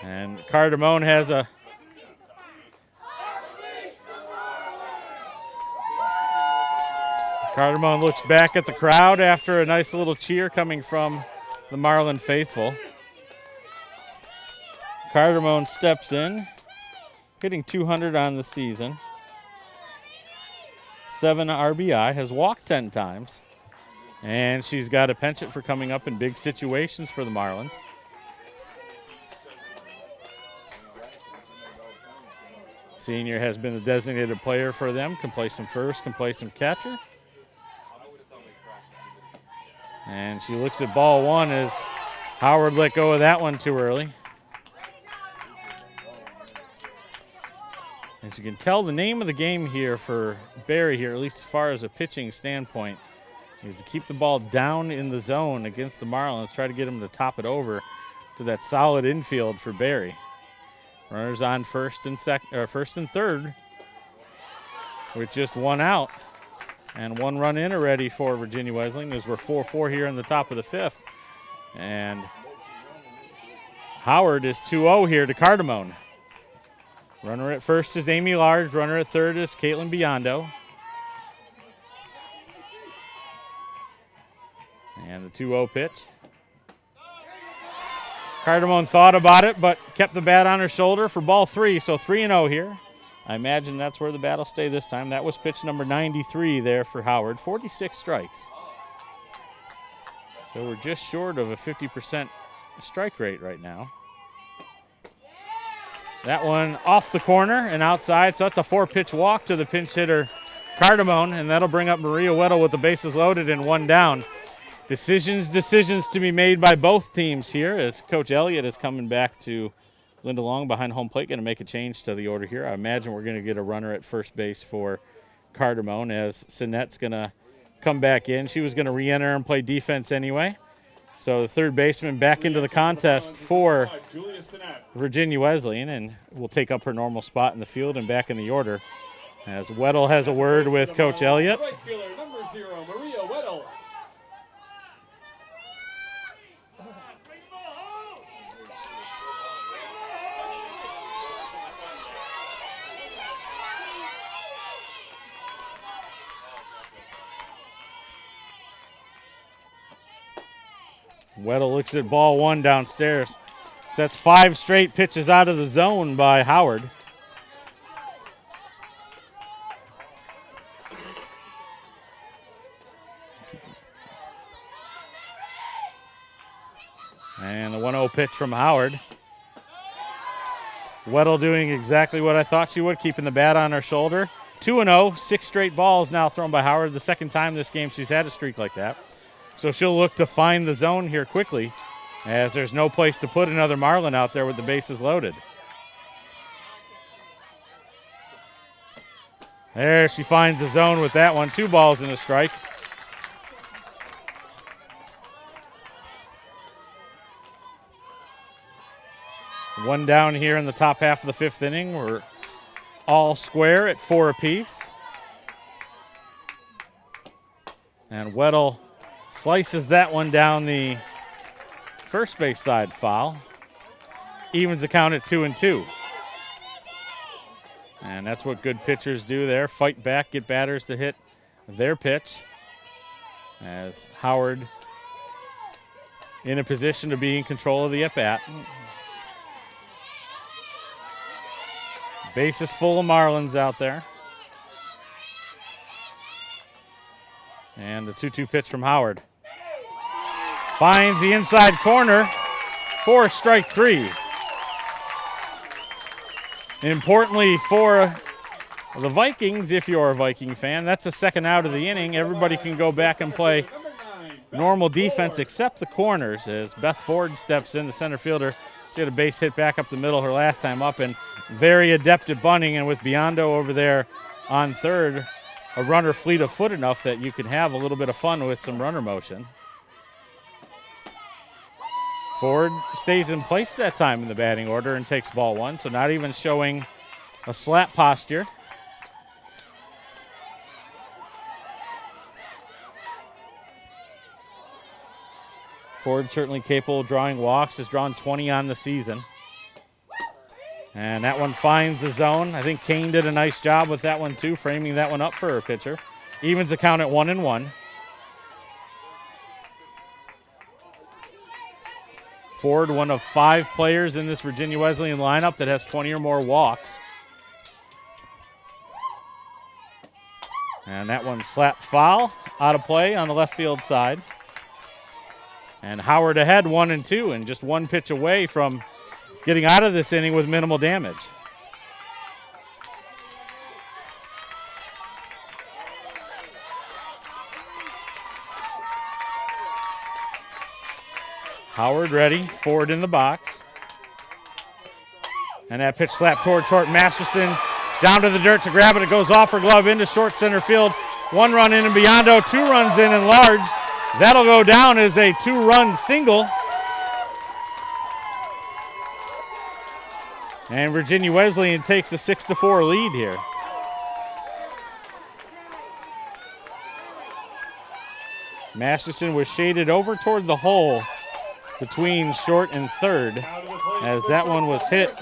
And Cardamone has a Cardamone looks back at the crowd after a nice little cheer coming from the Marlin faithful. Cardamone steps in, hitting 200 on the season. 7 RBI, has walked 10 times. And she's got a penchant for coming up in big situations for the Marlins. Senior has been the designated player for them, can play some first, can play some catcher. And she looks at ball 1 as Howard let go of that one too early. As you can tell, the name of the game here for Barry here, at least as far as a pitching standpoint, is to keep the ball down in the zone against the Marlins, try to get them to top it over to that solid infield for Barry. Runners on first and third with just 1 out. And 1 run in already for Virginia Wesleyan as we're 4-4 here in the top of the 5th. And Howard is 2-0 here to Cardamone. Runner at first is Amy Large. Runner at third is Caitlin Biondo. And the 2-0 pitch. Cardamone thought about it, but kept the bat on her shoulder for ball 3, so 3-0 here. I imagine that's where the bat will stay this time. That was pitch number 93 there for Howard. 46 strikes. So we're just short of a 50% strike rate right now. That one off the corner and outside, so that's a 4-pitch walk to the pinch hitter, Cardamone, and that'll bring up Maria Weddle with the bases loaded and 1 down. Decisions to be made by both teams here as Coach Elliott is coming back to Linda Long behind home plate, going to make a change to the order here. I imagine we're going to get a runner at first base for Cardamone as Sinette's going to come back in. She was going to re-enter and play defense anyway. So the third baseman back into the contest for Virginia Wesleyan, and will take up her normal spot in the field and back in the order as Weddle has a word with Coach Elliott. Right fielder, number 0, Maria Weddle. Weddle looks at ball 1 downstairs. So that's 5 straight pitches out of the zone by Howard. And the 1-0 pitch from Howard. Weddle doing exactly what I thought she would, keeping the bat on her shoulder. 2-0, 6 straight balls now thrown by Howard. The second time this game she's had a streak like that. So she'll look to find the zone here quickly as there's no place to put another Marlin out there with the bases loaded. There she finds the zone with that one. 2 balls and a strike. One down here in the top half of the 5th inning. We're all square at 4 apiece. And Weddle slices that one down the first base side foul. Evens the count at 2-2. And that's what good pitchers do there. Fight back, get batters to hit their pitch. As Howard in a position to be in control of the at-bat. Bases full of Marlins out there. And the 2-2 pitch from Howard. Finds the inside corner for strike 3. Importantly for the Vikings, if you're a Viking fan, that's the second out of the inning. Everybody can go back and play normal defense except the corners as Beth Ford steps in, the center fielder. She had a base hit back up the middle her last time up, and very adept at bunting, and with Biondo over there on third, a runner fleet of foot enough that you can have a little bit of fun with some runner motion. Ford stays in place that time in the batting order and takes ball 1, so not even showing a slap posture. Ford certainly capable of drawing walks, has drawn 20 on the season. And that one finds the zone. I think Kane did a nice job with that one too, framing that one up for her pitcher. Evens the count at 1-1. Ford, one of 5 players in this Virginia Wesleyan lineup that has 20 or more walks. And that one slapped foul, out of play on the left field side. And Howard ahead 1-2 and just 1 pitch away from getting out of this inning with minimal damage. Howard ready, Ford in the box. And that pitch slapped toward short. Masterson down to the dirt to grab it. It goes off her glove into short center field. 1 run in and Biondo, 2 runs in and large. That'll go down as a 2-run single. And Virginia Wesleyan takes a 6-4 lead here. Masterson was shaded over toward the hole between short and third as that one was hit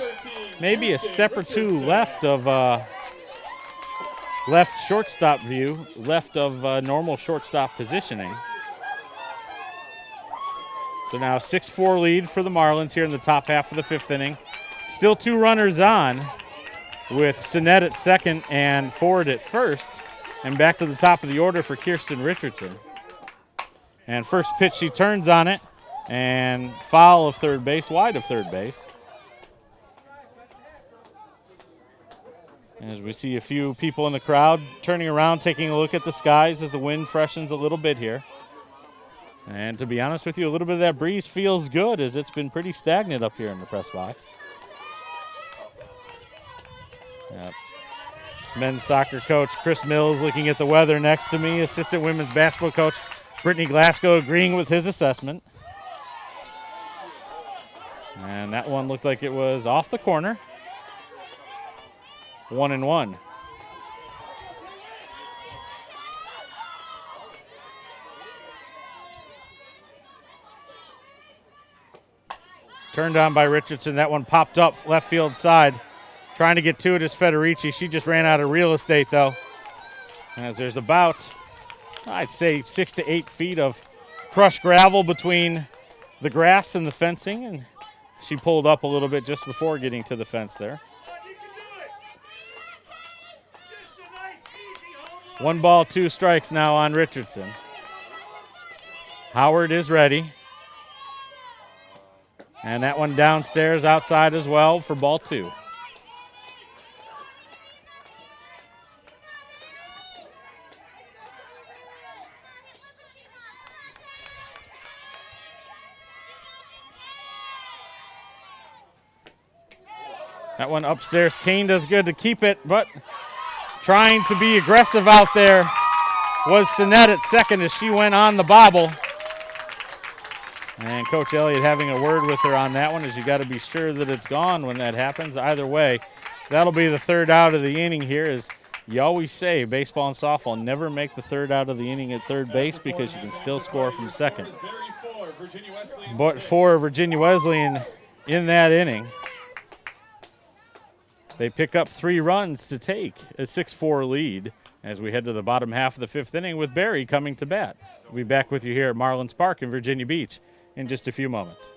maybe a step or 2 left of left shortstop view, left of normal shortstop positioning. So now 6-4 lead for the Marlins here in the top half of the 5th inning. Still 2 runners on with Sinette at second and Ford at first. And back to the top of the order for Kirsten Richardson. And first pitch, she turns on it. And foul of third base, wide of third base. As we see a few people in the crowd turning around, taking a look at the skies as the wind freshens a little bit here. And to be honest with you, a little bit of that breeze feels good as it's been pretty stagnant up here in the press box. Yep. Men's soccer coach Chris Mills looking at the weather next to me. Assistant women's basketball coach Brittany Glasgow agreeing with his assessment. And that one looked like it was off the corner. 1-1. Turned on by Richardson. That one popped up left field side. Trying to get to it is Federici. She just ran out of real estate, though. As there's about, I'd say, 6 to 8 feet of crushed gravel between the grass and the fencing. And she pulled up a little bit just before getting to the fence there. 1 ball, 2 strikes now on Richardson. Howard is ready. And that one downstairs outside as well for ball 2. That one upstairs. Kane does good to keep it, but trying to be aggressive out there was Sinet at second as she went on the bobble. And Coach Elliott having a word with her on that one, as you got to be sure that it's gone when that happens. Either way, that'll be the 3rd out of the inning here. As you always say, baseball and softball never make the 3rd out of the inning at third base because you can still score from second. But for Virginia Wesleyan in that inning, they pick up 3 runs to take a 6-4 lead as we head to the bottom half of the 5th inning with Barry coming to bat. We'll be back with you here at Marlins Park in Virginia Beach in just a few moments.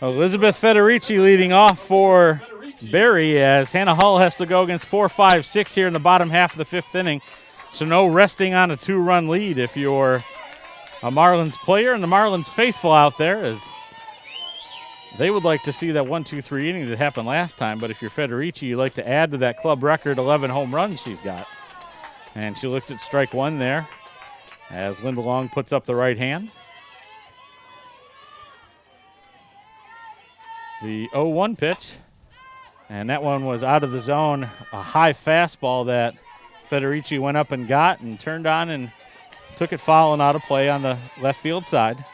Elizabeth Federici leading off for Barry as Hannah Hull has to go against 4-5-6 here in the bottom half of the 5th inning. So no resting on a 2-run lead if you're a Marlins player and the Marlins faithful out there, as they would like to see that 1-2-3 inning that happened last time. But if you're Federici, you like to add to that club record 11 home runs she's got. And she looks at strike 1 there as Linda Long puts up the right hand. The 0-1 pitch, and that one was out of the zone, a high fastball that Federici went up and got and turned on and took it fouling out of play on the left field side.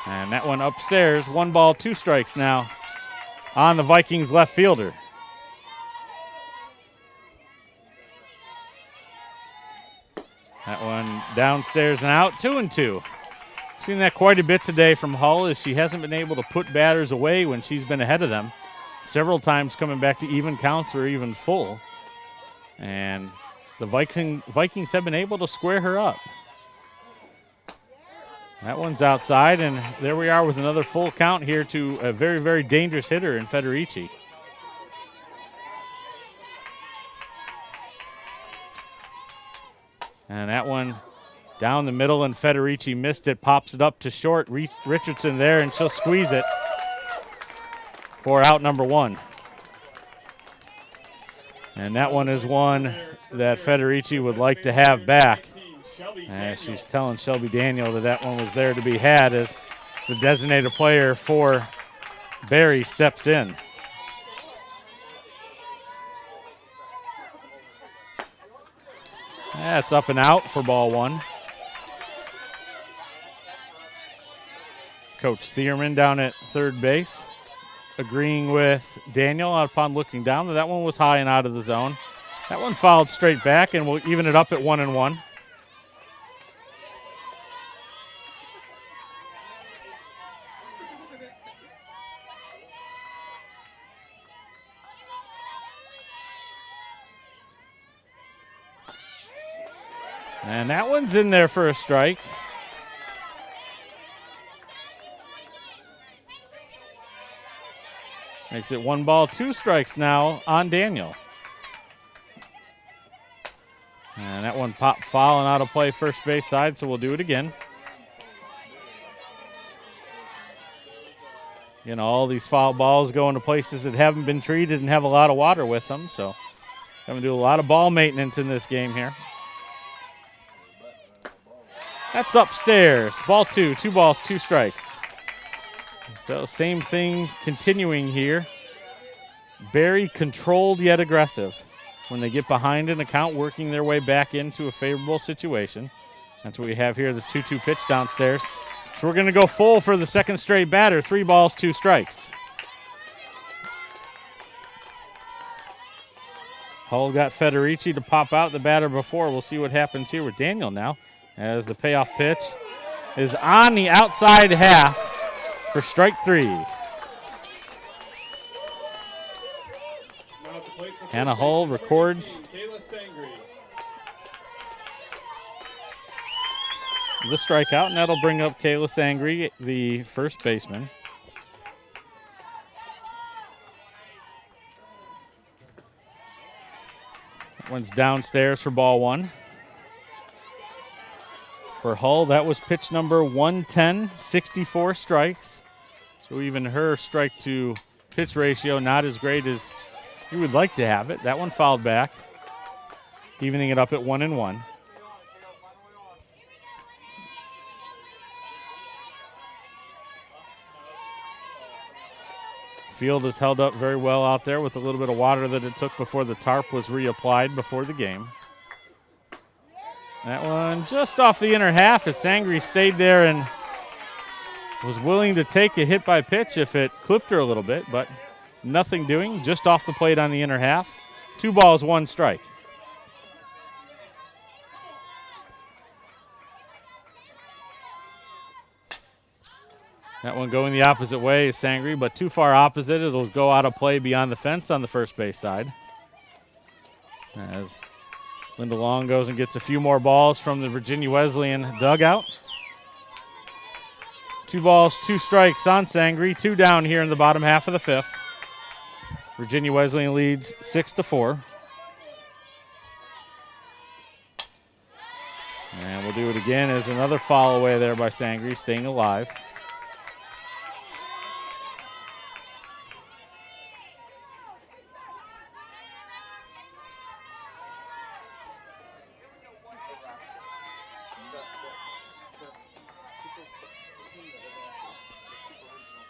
And that one upstairs, 1 ball, 2 strikes now on the Vikings left fielder. That one downstairs and out, 2-2. Seen that quite a bit today from Hull, as she hasn't been able to put batters away when she's been ahead of them. Several times coming back to even counts or even full. And the Vikings have been able to square her up. That one's outside, and there we are with another full count here to a very, very dangerous hitter in Federici. And that one down the middle, and Federici missed it, pops it up to short. Richardson there, and she'll squeeze it for out number 1. And that one is one that Federici would like to have back. And she's telling Shelby Daniel that that one was there to be had as the designated player for Barry steps in. That's up and out for ball 1. Coach Thierman down at third base, agreeing with Daniel upon looking down that one was high and out of the zone. That one fouled straight back, and we'll even it up at 1-1. And that one's in there for a strike. Makes it 1 ball, 2 strikes now on Daniel. And that one popped fouling out of play first base side, so we'll do it again. You know, all these foul balls go into places that haven't been treated and have a lot of water with them, so having to do a lot of ball maintenance in this game here. That's upstairs. Ball 2, 2 balls, 2 strikes. So same thing continuing here. Very controlled yet aggressive. When they get behind an account, working their way back into a favorable situation. That's what we have here, the 2-2 pitch downstairs. So we're going to go full for the second straight batter. 3 balls, 2 strikes. Hull got Federici to pop out the batter before. We'll see what happens here with Daniel now, as the payoff pitch is on the outside half for strike 3. Hannah Hull records the strikeout, and that'll bring up Kayla Sangri, the first baseman. That one's downstairs for ball 1. For Hull, that was pitch number 110, 64 strikes. So even her strike to pitch ratio not as great as you would like to have it. That one fouled back, evening it up at 1-1. Field is held up very well out there with a little bit of water that it took before the tarp was reapplied before the game. That one just off the inner half as Sangri stayed there and was willing to take a hit by pitch if it clipped her a little bit, but nothing doing, just off the plate on the inner half. 2 balls, 1 strike. That one going the opposite way is Sangri, but too far opposite. It'll go out of play beyond the fence on the first base side. As Linda Long goes and gets a few more balls from the Virginia Wesleyan dugout. 2 balls, 2 strikes on Sangri. 2 down here in the bottom half of the 5th. Virginia Wesleyan leads 6-4. And we'll do it again as another foul away there by Sangri, staying alive.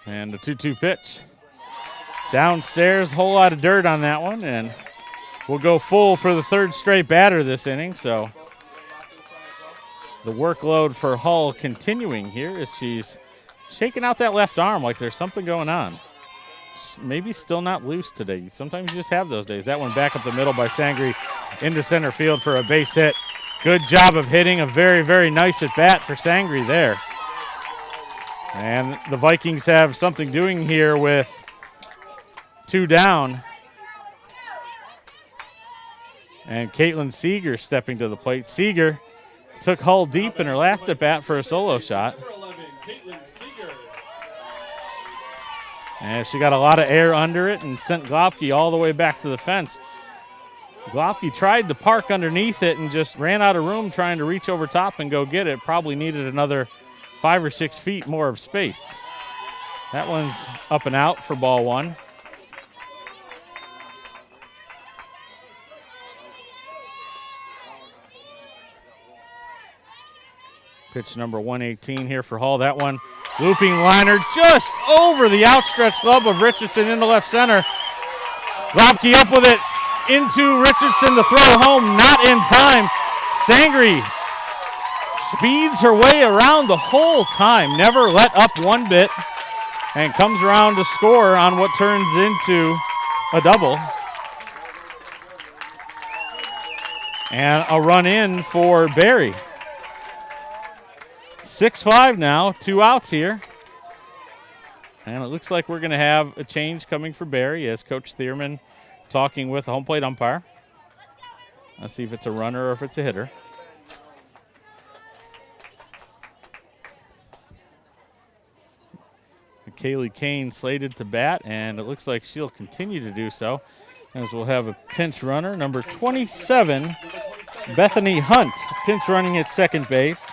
And the 2-2 pitch. Downstairs, whole lot of dirt on that one, and we'll go full for the 3rd straight batter this inning. So the workload for Hull continuing here as she's shaking out that left arm like there's something going on. Maybe still not loose today. Sometimes you just have those days. That one back up the middle by Sangri into center field for a base hit. Good job of hitting. A very, very nice at bat for Sangri there. And the Vikings have something doing here with 2 down. And Caitlin Seeger stepping to the plate. Seeger took Hull deep in her last at bat for a solo shot. And she got a lot of air under it and sent Glopke all the way back to the fence. Glopke tried to park underneath it and just ran out of room trying to reach over top and go get it. Probably needed another 5 or 6 feet more of space. That one's up and out for ball 1. Pitch number 118 here for Hull. That one looping liner just over the outstretched glove of Richardson into left center. Glopke up with it into Richardson to throw home, not in time. Sangri speeds her way around the whole time, never let up one bit, and comes around to score on what turns into a double. And a run in for Barry. 6-5 now, 2 outs here. And it looks like we're going to have a change coming for Barry as Coach Thierman talking with the home plate umpire. Let's see if it's a runner or if it's a hitter. Kaylee Kane slated to bat, and it looks like she'll continue to do so, as we'll have a pinch runner, number 27, Bethany Hunt, pinch running at second base.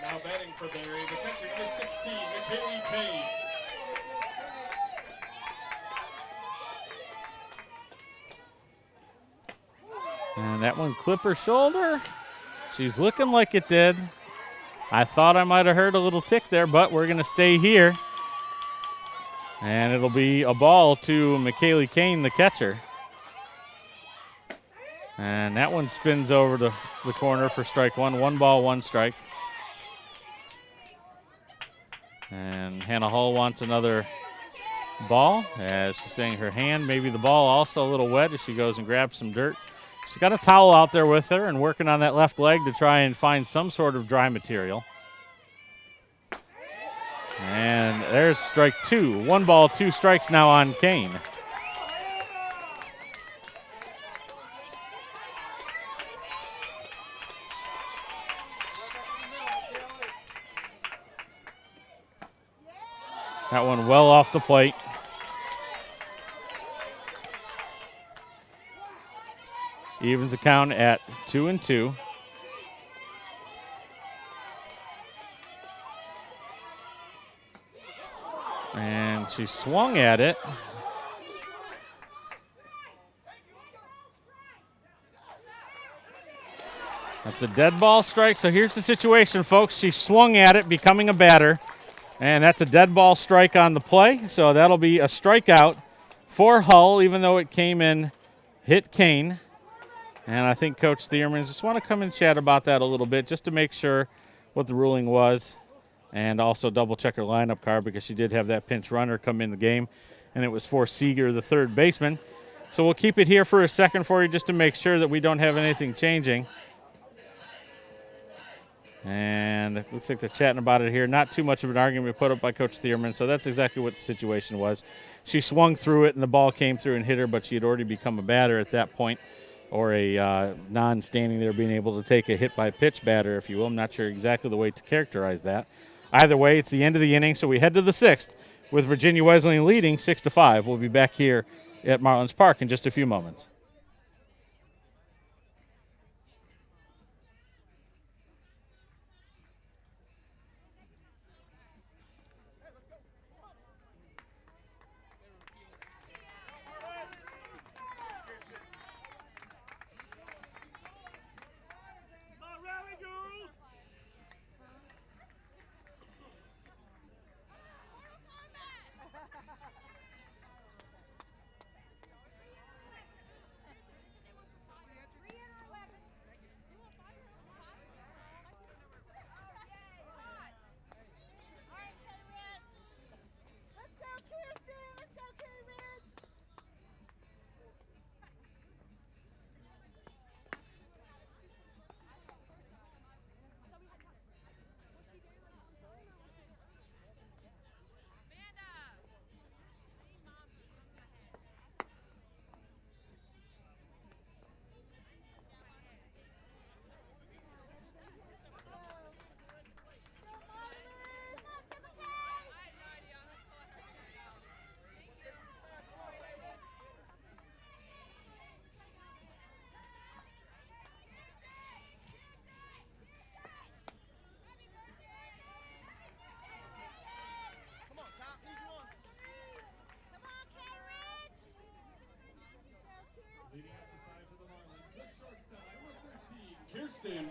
Now batting for Barry, the catcher, number 16, Kaylee Kane. And that one clipped her shoulder. She's looking like it did. I thought I might have heard a little tick there, but we're going to stay here. And it'll be a ball to McKaylee Kane, the catcher. And that one spins over to the corner for strike one. 1 ball, 1 strike. And Hannah Hull wants another ball, as she's saying her hand, maybe the ball also a little wet as she goes and grabs some dirt. She's got a towel out there with her and working on that left leg to try and find some sort of dry material. And there's strike 2. 1 ball, 2 strikes now on Kane. That one well off the plate. Evens the count at 2-2. And she swung at it. That's a dead ball strike. So here's the situation, folks. She swung at it, becoming a batter. And that's a dead ball strike on the play. So that'll be a strikeout for Hull, even though it came in, hit Kane. And I think Coach Thierman just want to come and chat about that a little bit just to make sure what the ruling was, and also double check her lineup card because she did have that pinch runner come in the game, and it was for Seeger, the third baseman. So we'll keep it here for a second for you just to make sure that we don't have anything changing. And it looks like they're chatting about it here. Not too much of an argument put up by Coach Thierman, so that's exactly what the situation was. She swung through it, and the ball came through and hit her, but she had already become a batter at that point, or a non-standing there, being able to take a hit-by-pitch batter, if you will. I'm not sure exactly the way to characterize that. Either way, it's the end of the inning, so we head to the 6th with Virginia Wesleyan leading 6-5. We'll be back here at Marlins Park in just a few moments.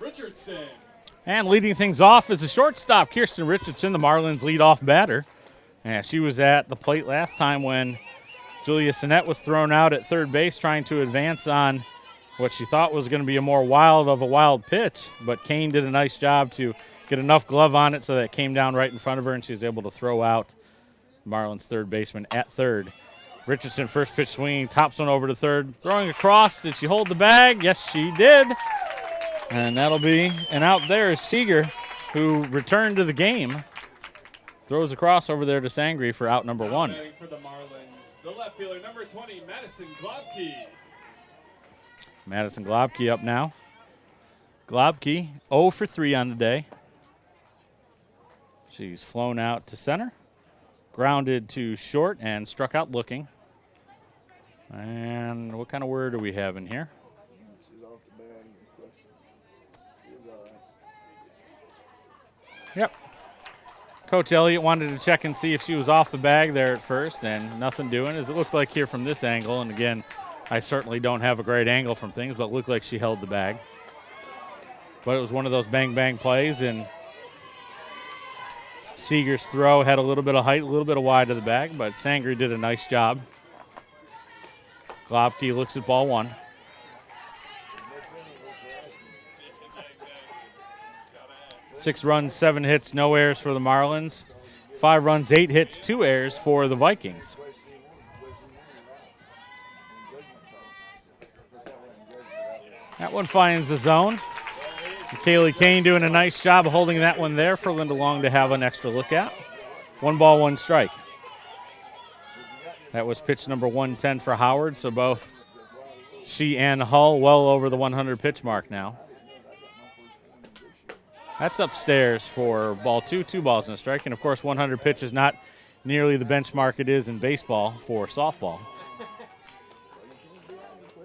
Richardson. And leading things off is the shortstop, Kirsten Richardson, the Marlins leadoff batter. And she was at the plate last time when Julia Sinet was thrown out at third base trying to advance on what she thought was going to be a more wild pitch, but Kane did a nice job to get enough glove on it so that it came down right in front of her, and she was able to throw out Marlin's third baseman at third. Richardson, first pitch swinging, tops one over to third, throwing across. Did she hold the bag? Yes, she did. And that'll be an out there is Seeger, who returned to the game. Throws across over there to Sangre for out number one. For the Marlins, the left fielder, number 20, Madison Globke. Madison Globke up now. Globke 0 for 3 on the day. She's flown out to center, grounded to short, and struck out looking. And what kind of word do we have in here? Yep. Coach Elliott wanted to check and see if she was off the bag there at first, and nothing doing, as it looked like here from this angle. And again, I certainly don't have a great angle from things, but it looked like she held the bag. But it was one of those bang-bang plays, and Seeger's throw had a little bit of height, a little bit of wide of the bag, but Sangre did a nice job. Globke looks at ball one. Six runs, 7 hits, no errors for the Marlins. 5 runs, 8 hits, 2 errors for the Vikings. That one finds the zone. Kaylee Kane doing a nice job of holding that one there for Linda Long to have an extra look at. 1 ball, 1 strike. That was pitch number 110 for Howard, so both she and Hull well over the 100 pitch mark now. That's upstairs for ball 2, 2 balls and a strike. And, of course, 100 pitch is not nearly the benchmark it is in baseball for softball.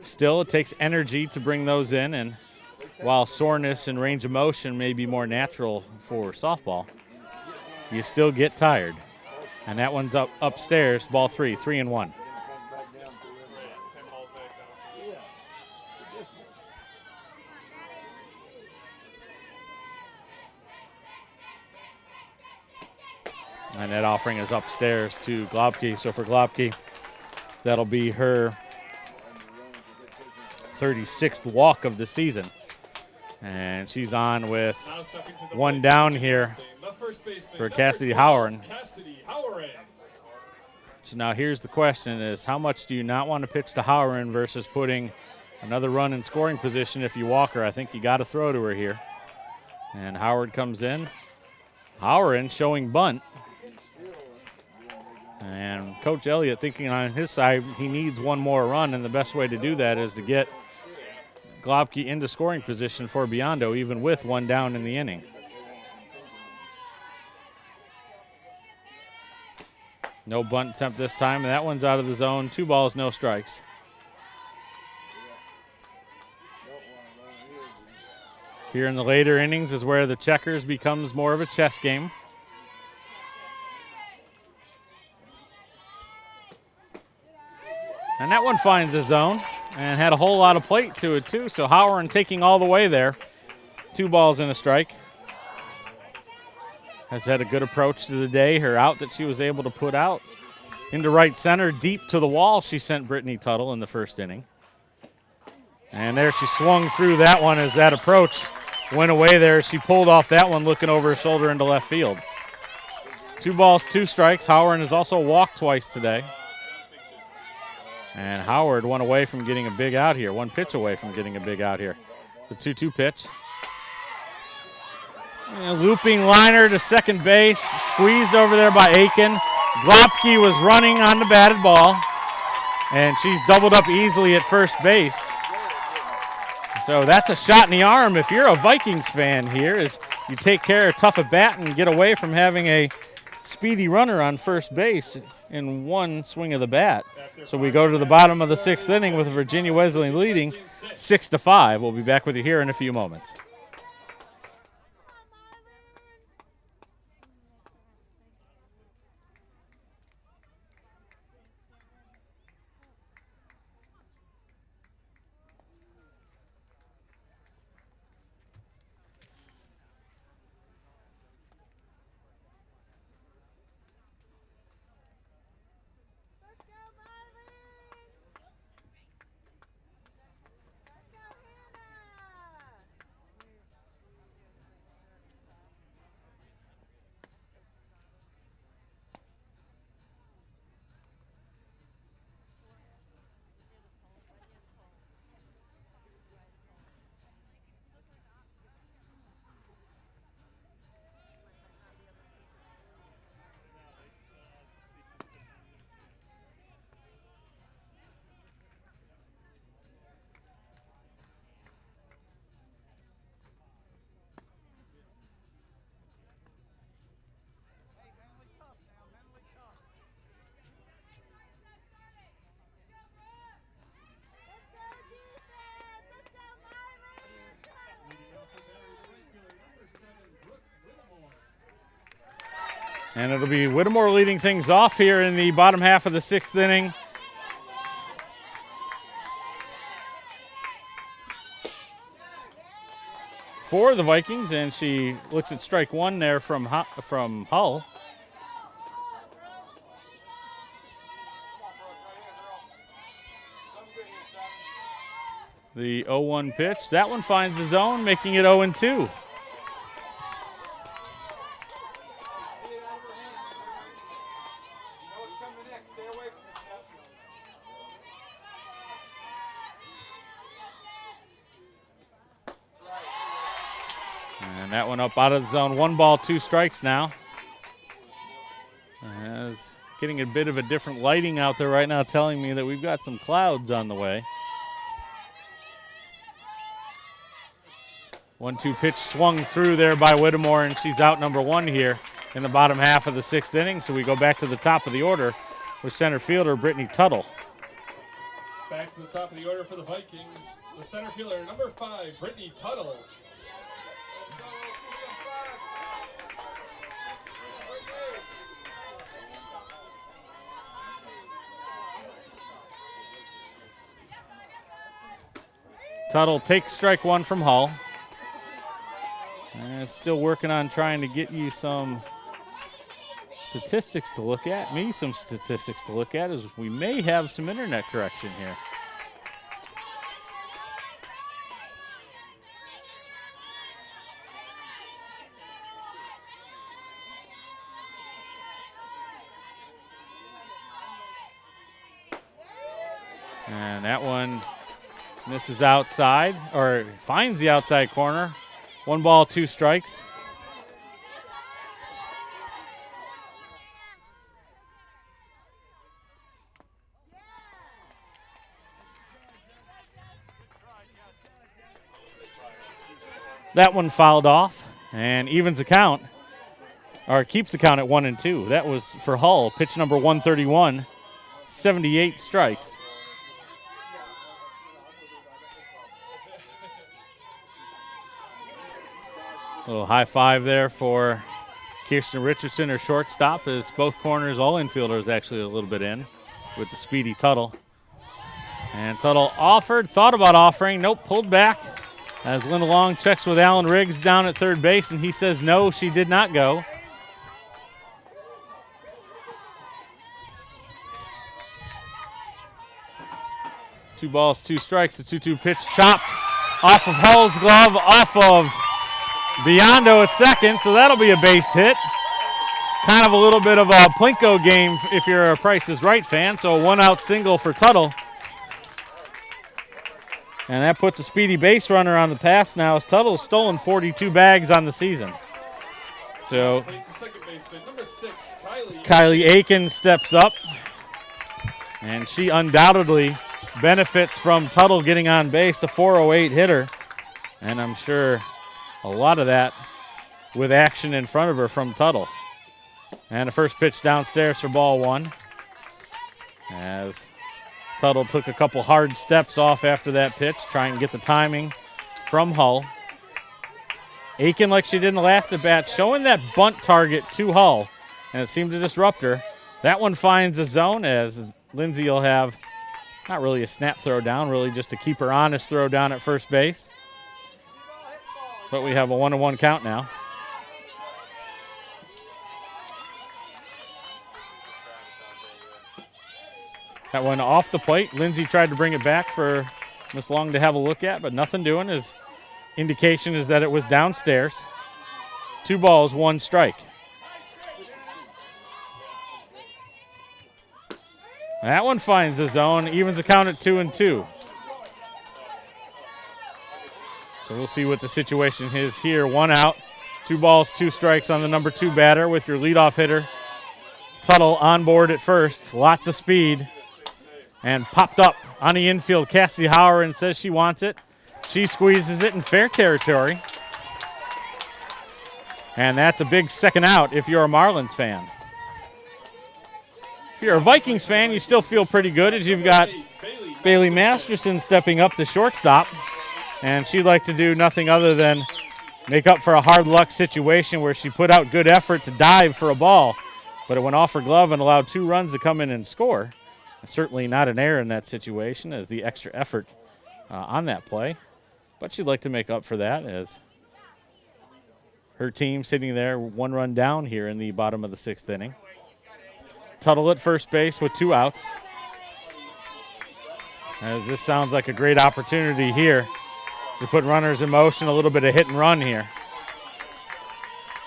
Still, it takes energy to bring those in, and while soreness and range of motion may be more natural for softball, you still get tired. And that one's upstairs, ball 3, 3-1. And that offering is upstairs to Globke. So for Globke, that'll be her 36th walk of the season. And she's on with 1 down here for Cassidy Howard. So now here's the question is, how much do you not want to pitch to Howard versus putting another run in scoring position if you walk her? I think you got to throw to her here. And Howard comes in. Howard showing bunt. And Coach Elliott thinking on his side he needs 1 more run, and the best way to do that is to get Globke into scoring position for Biondo, even with 1 down in the inning. No bunt attempt this time, and that one's out of the zone. 2 balls, no strikes. Here in the later innings is where the checkers becomes more of a chess game. And that one finds the zone and had a whole lot of plate to it, too. So Howard taking all the way there. 2 balls and a strike. Has had a good approach to the day. Her out that she was able to put out into right center, deep to the wall, she sent Brittany Tuttle in the first inning. And there she swung through that one as that approach went away there. She pulled off that one looking over her shoulder into left field. 2 balls, 2 strikes. Howard has also walked twice today. And Howard 1 away from getting a big out here. 1 pitch away from getting a big out here. The 2-2 pitch. And looping liner to second base. Squeezed over there by Aiken. Globke was running on the batted ball. And she's doubled up easily at first base. So that's a shot in the arm. If you're a Vikings fan here, is you take care of tough at bat and get away from having a speedy runner on first base in 1 swing of the bat. So we go to the bottom of the 6th inning with Virginia Wesleyan leading 6-5. We'll be back with you here in a few moments. And it'll be Whittemore leading things off here in the bottom half of the 6th inning. For the Vikings, and she looks at strike one there from Hull. The 0-1 pitch. That one finds the zone, making it 0-2. And that one up out of the zone. 1 ball, 2 strikes now. As getting a bit of a different lighting out there right now, telling me that we've got some clouds on the way. 1-2 pitch swung through there by Whittemore, and she's out number 1 here in the bottom half of the 6th inning. So we go back to the top of the order with center fielder Brittany Tuttle. Back to the top of the order for the Vikings. The center fielder, number 5, Brittany Tuttle. Tuttle takes strike 1 from Hull. And still working on trying to get you some statistics to look at. Some statistics to look at, as we may have some internet correction here. And that one misses outside, or finds the outside corner. 1 ball, 2 strikes. That one fouled off and evens the count, or keeps the count at 1-2. That was for Hull, pitch number 131, 78 strikes. A little high five there for Kirsten Richardson, her shortstop, as both corners, all infielders actually a little bit in with the speedy Tuttle. And Tuttle thought about offering, nope, pulled back as Linda Long checks with Alan Riggs down at third base, and he says no, she did not go. Two balls, 2 strikes, the 2-2 pitch chopped off of Hull's glove, off of Biondo at second, so that'll be a base hit. Kind of a little bit of a Plinko game if you're a Price is Right fan, so a 1-out single for Tuttle. And that puts a speedy base runner on the pass now, as Tuttle has stolen 42 bags on the season. So Second baseman, number 6, Kylie Aiken steps up, and she undoubtedly benefits from Tuttle getting on base, a 408 hitter, and I'm sure a lot of that with action in front of her from Tuttle. And the first pitch downstairs for ball 1, as Tuttle took a couple hard steps off after that pitch, trying to get the timing from Hull. Aiken, like she did in the last at-bat, showing that bunt target to Hull, and it seemed to disrupt her. That one finds a zone, as Lindsay will have not really a snap throw down, really just a keeper honest throw down at first base. But we have a 1-1 count now. That one off the plate. Lindsay tried to bring it back for Miss Long to have a look at, but nothing doing. His indication is that it was downstairs. 2 balls, 1 strike. That one finds the zone, evens the count at 2-2. So we'll see what the situation is here. 1 out, 2 balls, 2 strikes on the number 2 batter with your leadoff hitter, Tuttle, on board at first. Lots of speed. And popped up on the infield, Cassidy Howard, says she wants it. She squeezes it in fair territory. And that's a big second out if you're a Marlins fan. If you're a Vikings fan, you still feel pretty good, as you've got Bailey Masterson stepping up, the shortstop. And she'd like to do nothing other than make up for a hard luck situation where she put out good effort to dive for a ball, but it went off her glove and allowed 2 runs to come in and score. Certainly not an error in that situation as the extra effort on that play, but she'd like to make up for that as her team sitting there 1 run down here in the bottom of the 6th inning. Tuttle at first base with 2 outs. As this sounds like a great opportunity here to put runners in motion, a little bit of hit and run here.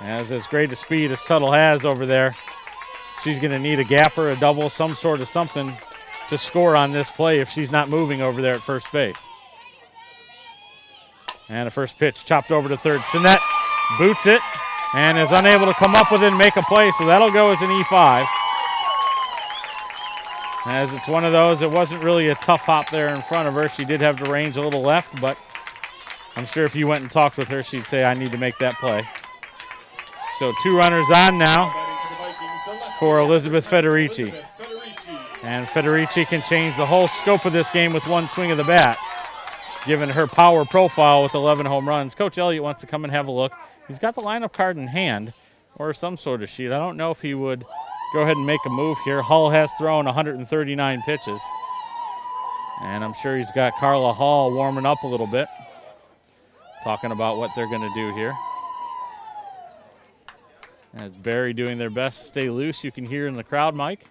As great a speed as Tuttle has over there, she's going to need a gapper, a double, some sort of something to score on this play if she's not moving over there at first base. And a first pitch chopped over to third. Sinet boots it and is unable to come up with it and make a play, so that'll go as an E5. As it's one of those, it wasn't really a tough hop there in front of her. She did have the range a little left, but I'm sure if you went and talked with her, she'd say, I need to make that play. So 2 runners on now for Elizabeth Federici. And Federici can change the whole scope of this game with 1 swing of the bat, given her power profile with 11 home runs. Coach Elliott wants to come and have a look. He's got the lineup card in hand or some sort of sheet. I don't know if he would go ahead and make a move here. Hull has thrown 139 pitches. And I'm sure he's got Carla Hall warming up a little bit, talking about what they're going to do here. As Barry doing their best to stay loose, you can hear in the crowd, Mike.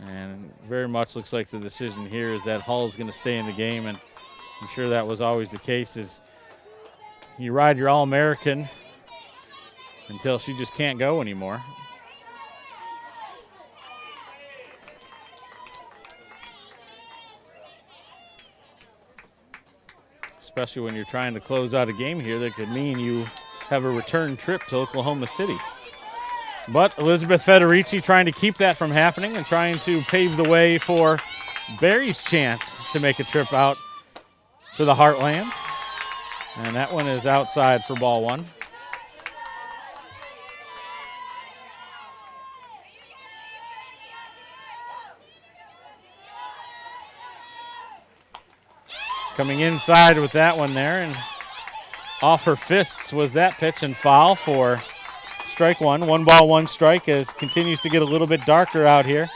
And very much looks like the decision here is that Hull is going to stay in the game, and I'm sure that was always the case. Is you ride your All-American until she just can't go anymore. Especially when you're trying to close out a game here that could mean you have a return trip to Oklahoma City. But Elizabeth Federici trying to keep that from happening and trying to pave the way for Barry's chance to make a trip out to the Heartland. And that one is outside for ball 1. Coming inside with that one there, and off her fists was that pitch, and foul for strike 1. 1 ball, 1 strike as continues to get a little bit darker out here,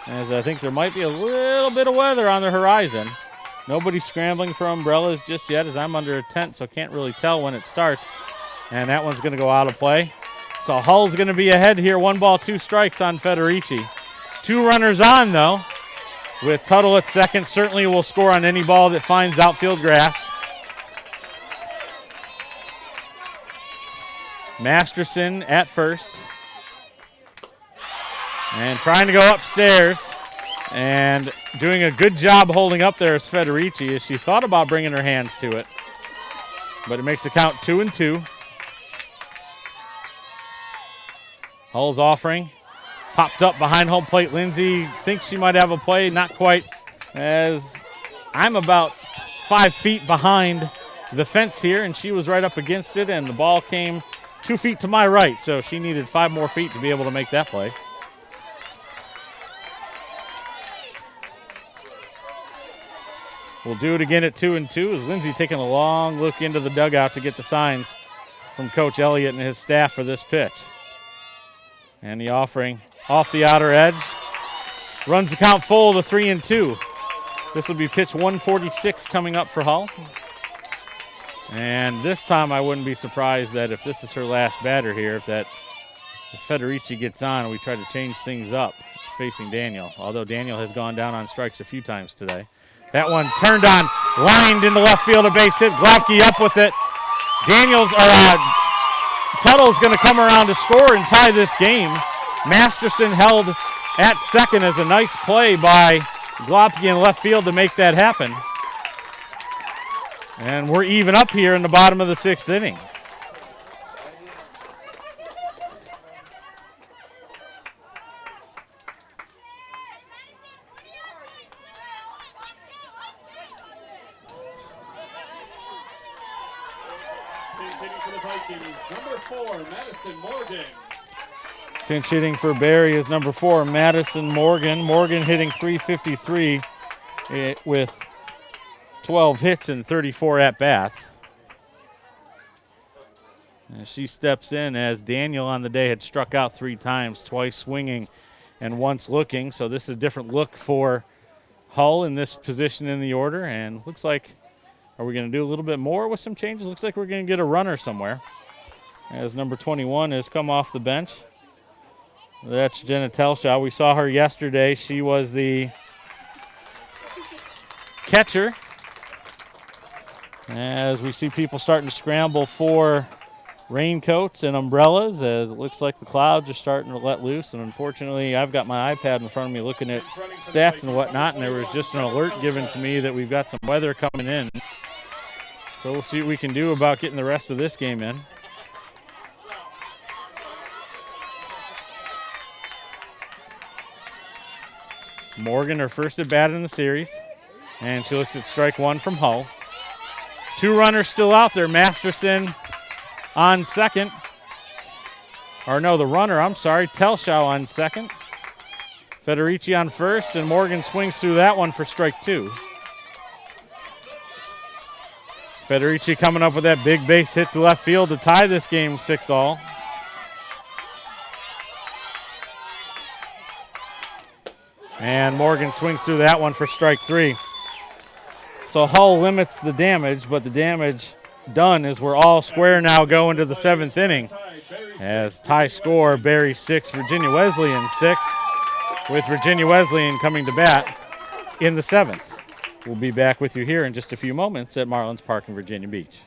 as I think there might be a little bit of weather on the horizon. Nobody's scrambling for umbrellas just yet as I'm under a tent, so can't really tell when it starts. And that one's going to go out of play. So Hull's going to be ahead here. 1 ball, 2 strikes on Federici. 2 runners on, though, with Tuttle at second. Certainly will score on any ball that finds outfield grass. Masterson at first. And trying to go upstairs. And doing a good job holding up there is Federici as she thought about bringing her hands to it. But it makes the count 2-2. Hull's offering. Popped up behind home plate. Lindsay thinks she might have a play. Not quite, as I'm about 5 feet behind the fence here, and she was right up against it, and the ball came 2 feet to my right, so she needed 5 more feet to be able to make that play. We'll do it again at 2-2 as Lindsay taking a long look into the dugout to get the signs from Coach Elliott and his staff for this pitch. And the offering off the outer edge. Runs the count full to 3-2. This will be pitch 146 coming up for Hull. And this time I wouldn't be surprised that if this is her last batter here, if Federici gets on, we try to change things up facing Daniel. Although Daniel has gone down on strikes a few times today. That one turned on, lined into left field, a base hit. Glauke up with it. Tuttle's going to come around to score and tie this game. Masterson held at second as a nice play by Glauke in left field to make that happen. And we're even up here in the bottom of the 6th inning. Pinch hitting for Barry is number 4, Madison Morgan. Morgan hitting .353 with 12 hits and 34 at-bats. And she steps in as Daniel on the day had struck out 3 times, twice swinging and once looking. So this is a different look for Hull in this position in the order. And looks like, are we going to do a little bit more with some changes? Looks like we're going to get a runner somewhere, as number 21 has come off the bench. That's Jenna Telshaw. We saw her yesterday. She was the catcher. As we see people starting to scramble for raincoats and umbrellas, as it looks like the clouds are starting to let loose. And unfortunately, I've got my iPad in front of me looking at stats and whatnot, and there was just an alert given to me that we've got some weather coming in. So we'll see what we can do about getting the rest of this game in. Morgan, her first at bat in the series, and she looks at strike 1 from Hull. 2 runners still out there. Masterson on second. Or no, the runner, I'm sorry, Telshaw on second. Federici on first, and Morgan swings through that one for strike 2. Federici coming up with that big base hit to left field to tie this game 6-all. And Morgan swings through that one for strike 3. So Hull limits the damage, but the damage done is we're all square now going to the 7th inning. As tie score, Barry 6, Virginia Wesleyan 6, with Virginia Wesleyan coming to bat in the 7th. We'll be back with you here in just a few moments at Marlins Park in Virginia Beach.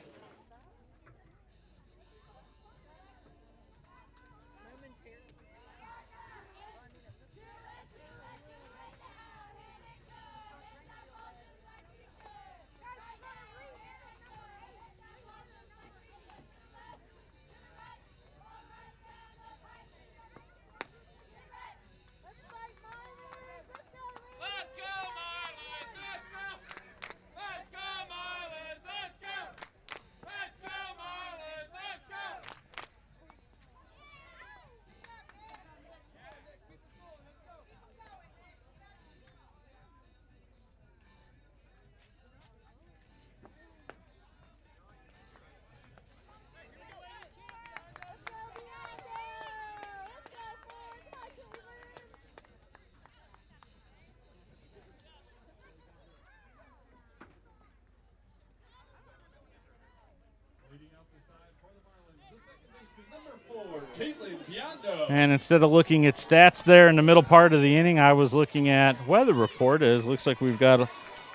And instead of looking at stats there in the middle part of the inning, I was looking at weather report. As looks like we've got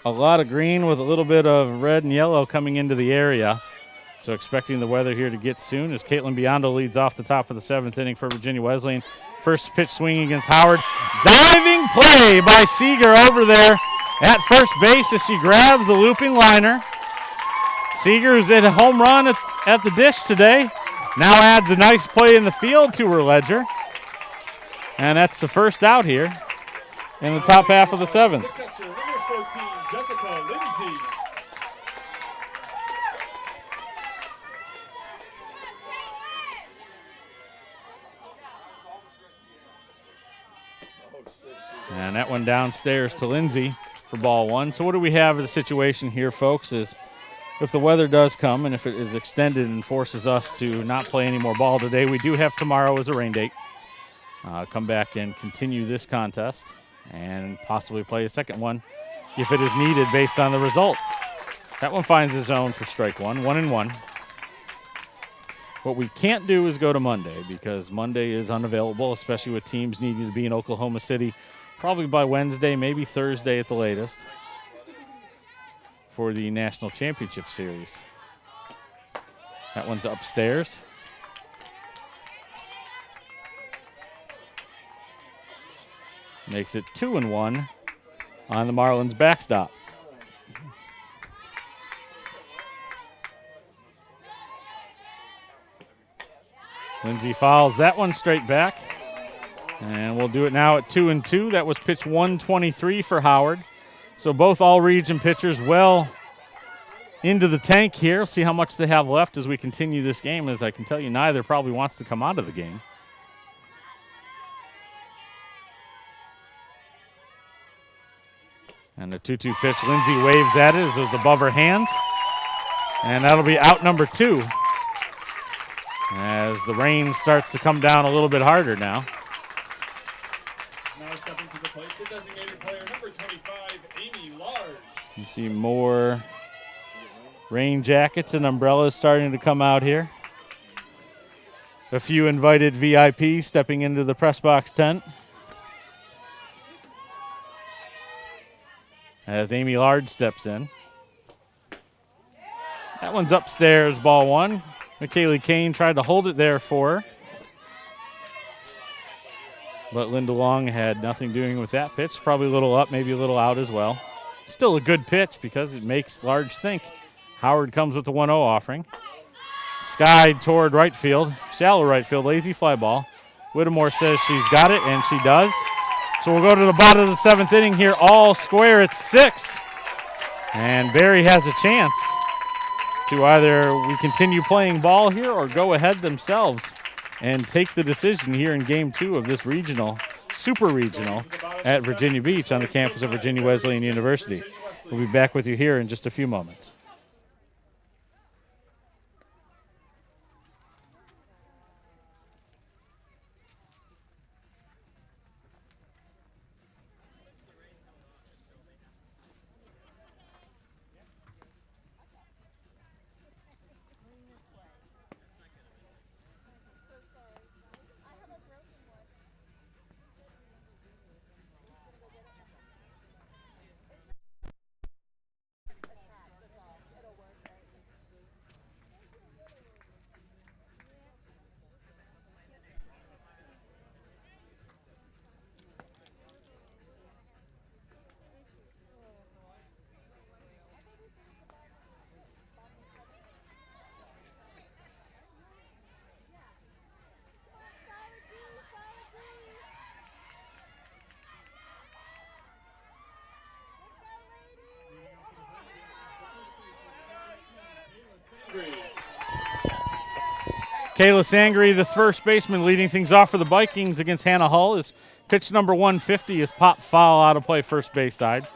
a lot of green with a little bit of red and yellow coming into the area. So expecting the weather here to get soon as Caitlin Biondo leads off the top of the 7th inning for Virginia Wesleyan. First pitch swinging against Howard. Diving play by Seeger over there at first base as she grabs the looping liner. Seeger's at a home run at the dish today. Now adds a nice play in the field to her ledger. And that's the first out here in the top half of the 7th. And that one downstairs to Lindsay for ball 1. So what do we have as a situation here, folks, is if the weather does come and if it is extended and forces us to not play any more ball today, we do have tomorrow as a rain date. Come back and continue this contest and possibly play a second one if it is needed based on the result. That one finds a zone for strike 1, 1-1. What we can't do is go to Monday because Monday is unavailable, especially with teams needing to be in Oklahoma City probably by Wednesday, maybe Thursday at the latest, for the National Championship Series. That one's upstairs. Makes it 2-1 on the Marlins backstop. Lindsay fouls that one straight back. And we'll do it now at 2-2. That was pitch 123 for Howard. So both all-region pitchers well into the tank here. See how much they have left as we continue this game. As I can tell you, neither probably wants to come out of the game. And the 2-2 pitch, Lindsay waves at it as it was above her hands. And that'll be out number 2 as the rain starts to come down a little bit harder now. Now stepping to the plate, the designated player, number 25, Amy Large. You see more rain jackets and umbrellas starting to come out here. A few invited VIPs stepping into the press box tent. As Amy Large steps in. That one's upstairs, ball 1. McKaylee Kane tried to hold it there for her. But Linda Long had nothing doing with that pitch. Probably a little up, maybe a little out as well. Still a good pitch because it makes Large think. Howard comes with the 1-0 offering. Skied toward right field. Shallow right field, lazy fly ball. Whittemore says she's got it, and she does. So we'll go to the bottom of the 7th inning here, all square at 6. And Barry has a chance to either we continue playing ball here or go ahead themselves and take the decision here in Game 2 of this regional, super regional, at Virginia Beach on the campus of Virginia Wesleyan University. We'll be back with you here in just a few moments. Kayla Sangre, the first baseman, leading things off for the Vikings against Hannah Hull. Is pitch number 150 is pop foul out of play first base side.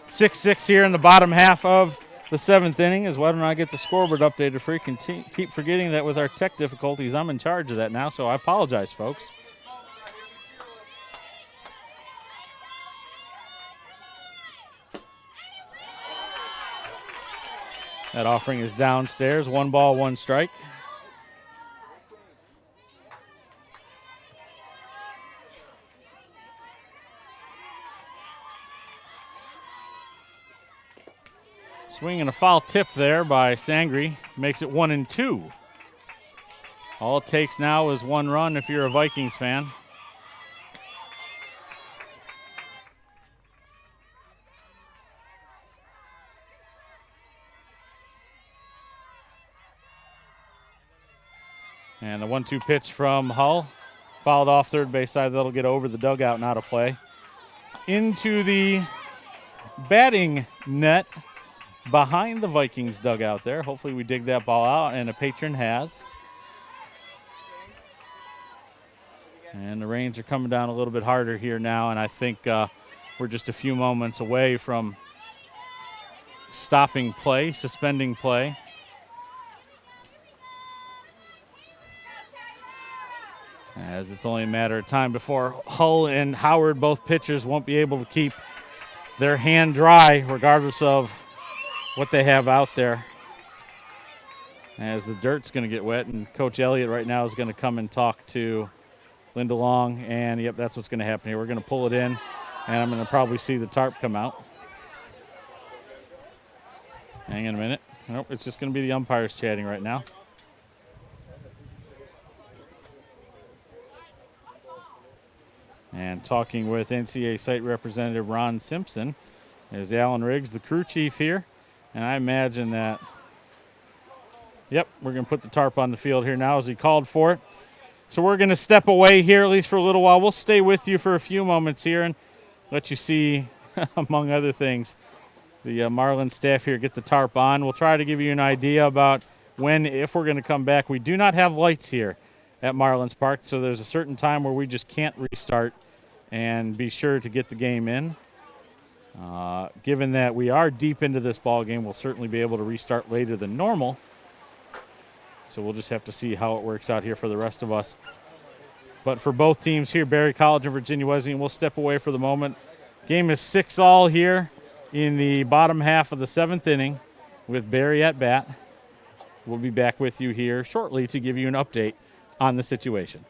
6-6 here in the bottom half of the 7th inning. As why don't I get the scoreboard updated for you? Keep forgetting that with our tech difficulties, I'm in charge of that now, so I apologize, folks. That offering is downstairs. 1 ball, 1 strike. Swing and a foul tip there by Sangre makes it 1-2. All it takes now is 1 run if you're a Vikings fan. And the 1-2 pitch from Hull. Fouled off third base side. That'll get over the dugout and out of play. Into the batting net behind the Vikings dugout there. Hopefully we dig that ball out, and a patron has. And the rains are coming down a little bit harder here now, and I think we're just a few moments away from stopping play, suspending play. As it's only a matter of time before Hull and Howard, both pitchers, won't be able to keep their hand dry regardless of what they have out there. As the dirt's going to get wet, and Coach Elliott right now is going to come and talk to Linda Long, and yep, that's what's going to happen here. We're going to pull it in, and I'm going to probably see the tarp come out. Hang on a minute. Nope, it's just going to be the umpires chatting right now. And talking with NCAA site representative Ron Simpson is Alan Riggs, the crew chief here. And I imagine that, yep, we're going to put the tarp on the field here now as he called for it. So we're going to step away here, at least for a little while. We'll stay with you for a few moments here and let you see, among other things, the Marlins staff here get the tarp on. We'll try to give you an idea about when, if we're going to come back. We do not have lights here at Marlins Park, so there's a certain time where we just can't restart and be sure to get the game in. Given that we are deep into this ball game, we'll certainly be able to restart later than normal. So we'll just have to see how it works out here for the rest of us. But for both teams here, Berry College and Virginia Wesleyan, we'll step away for the moment. Game is 6-all here in the bottom half of the 7th inning with Berry at bat. We'll be back with you here shortly to give you an update on the situation.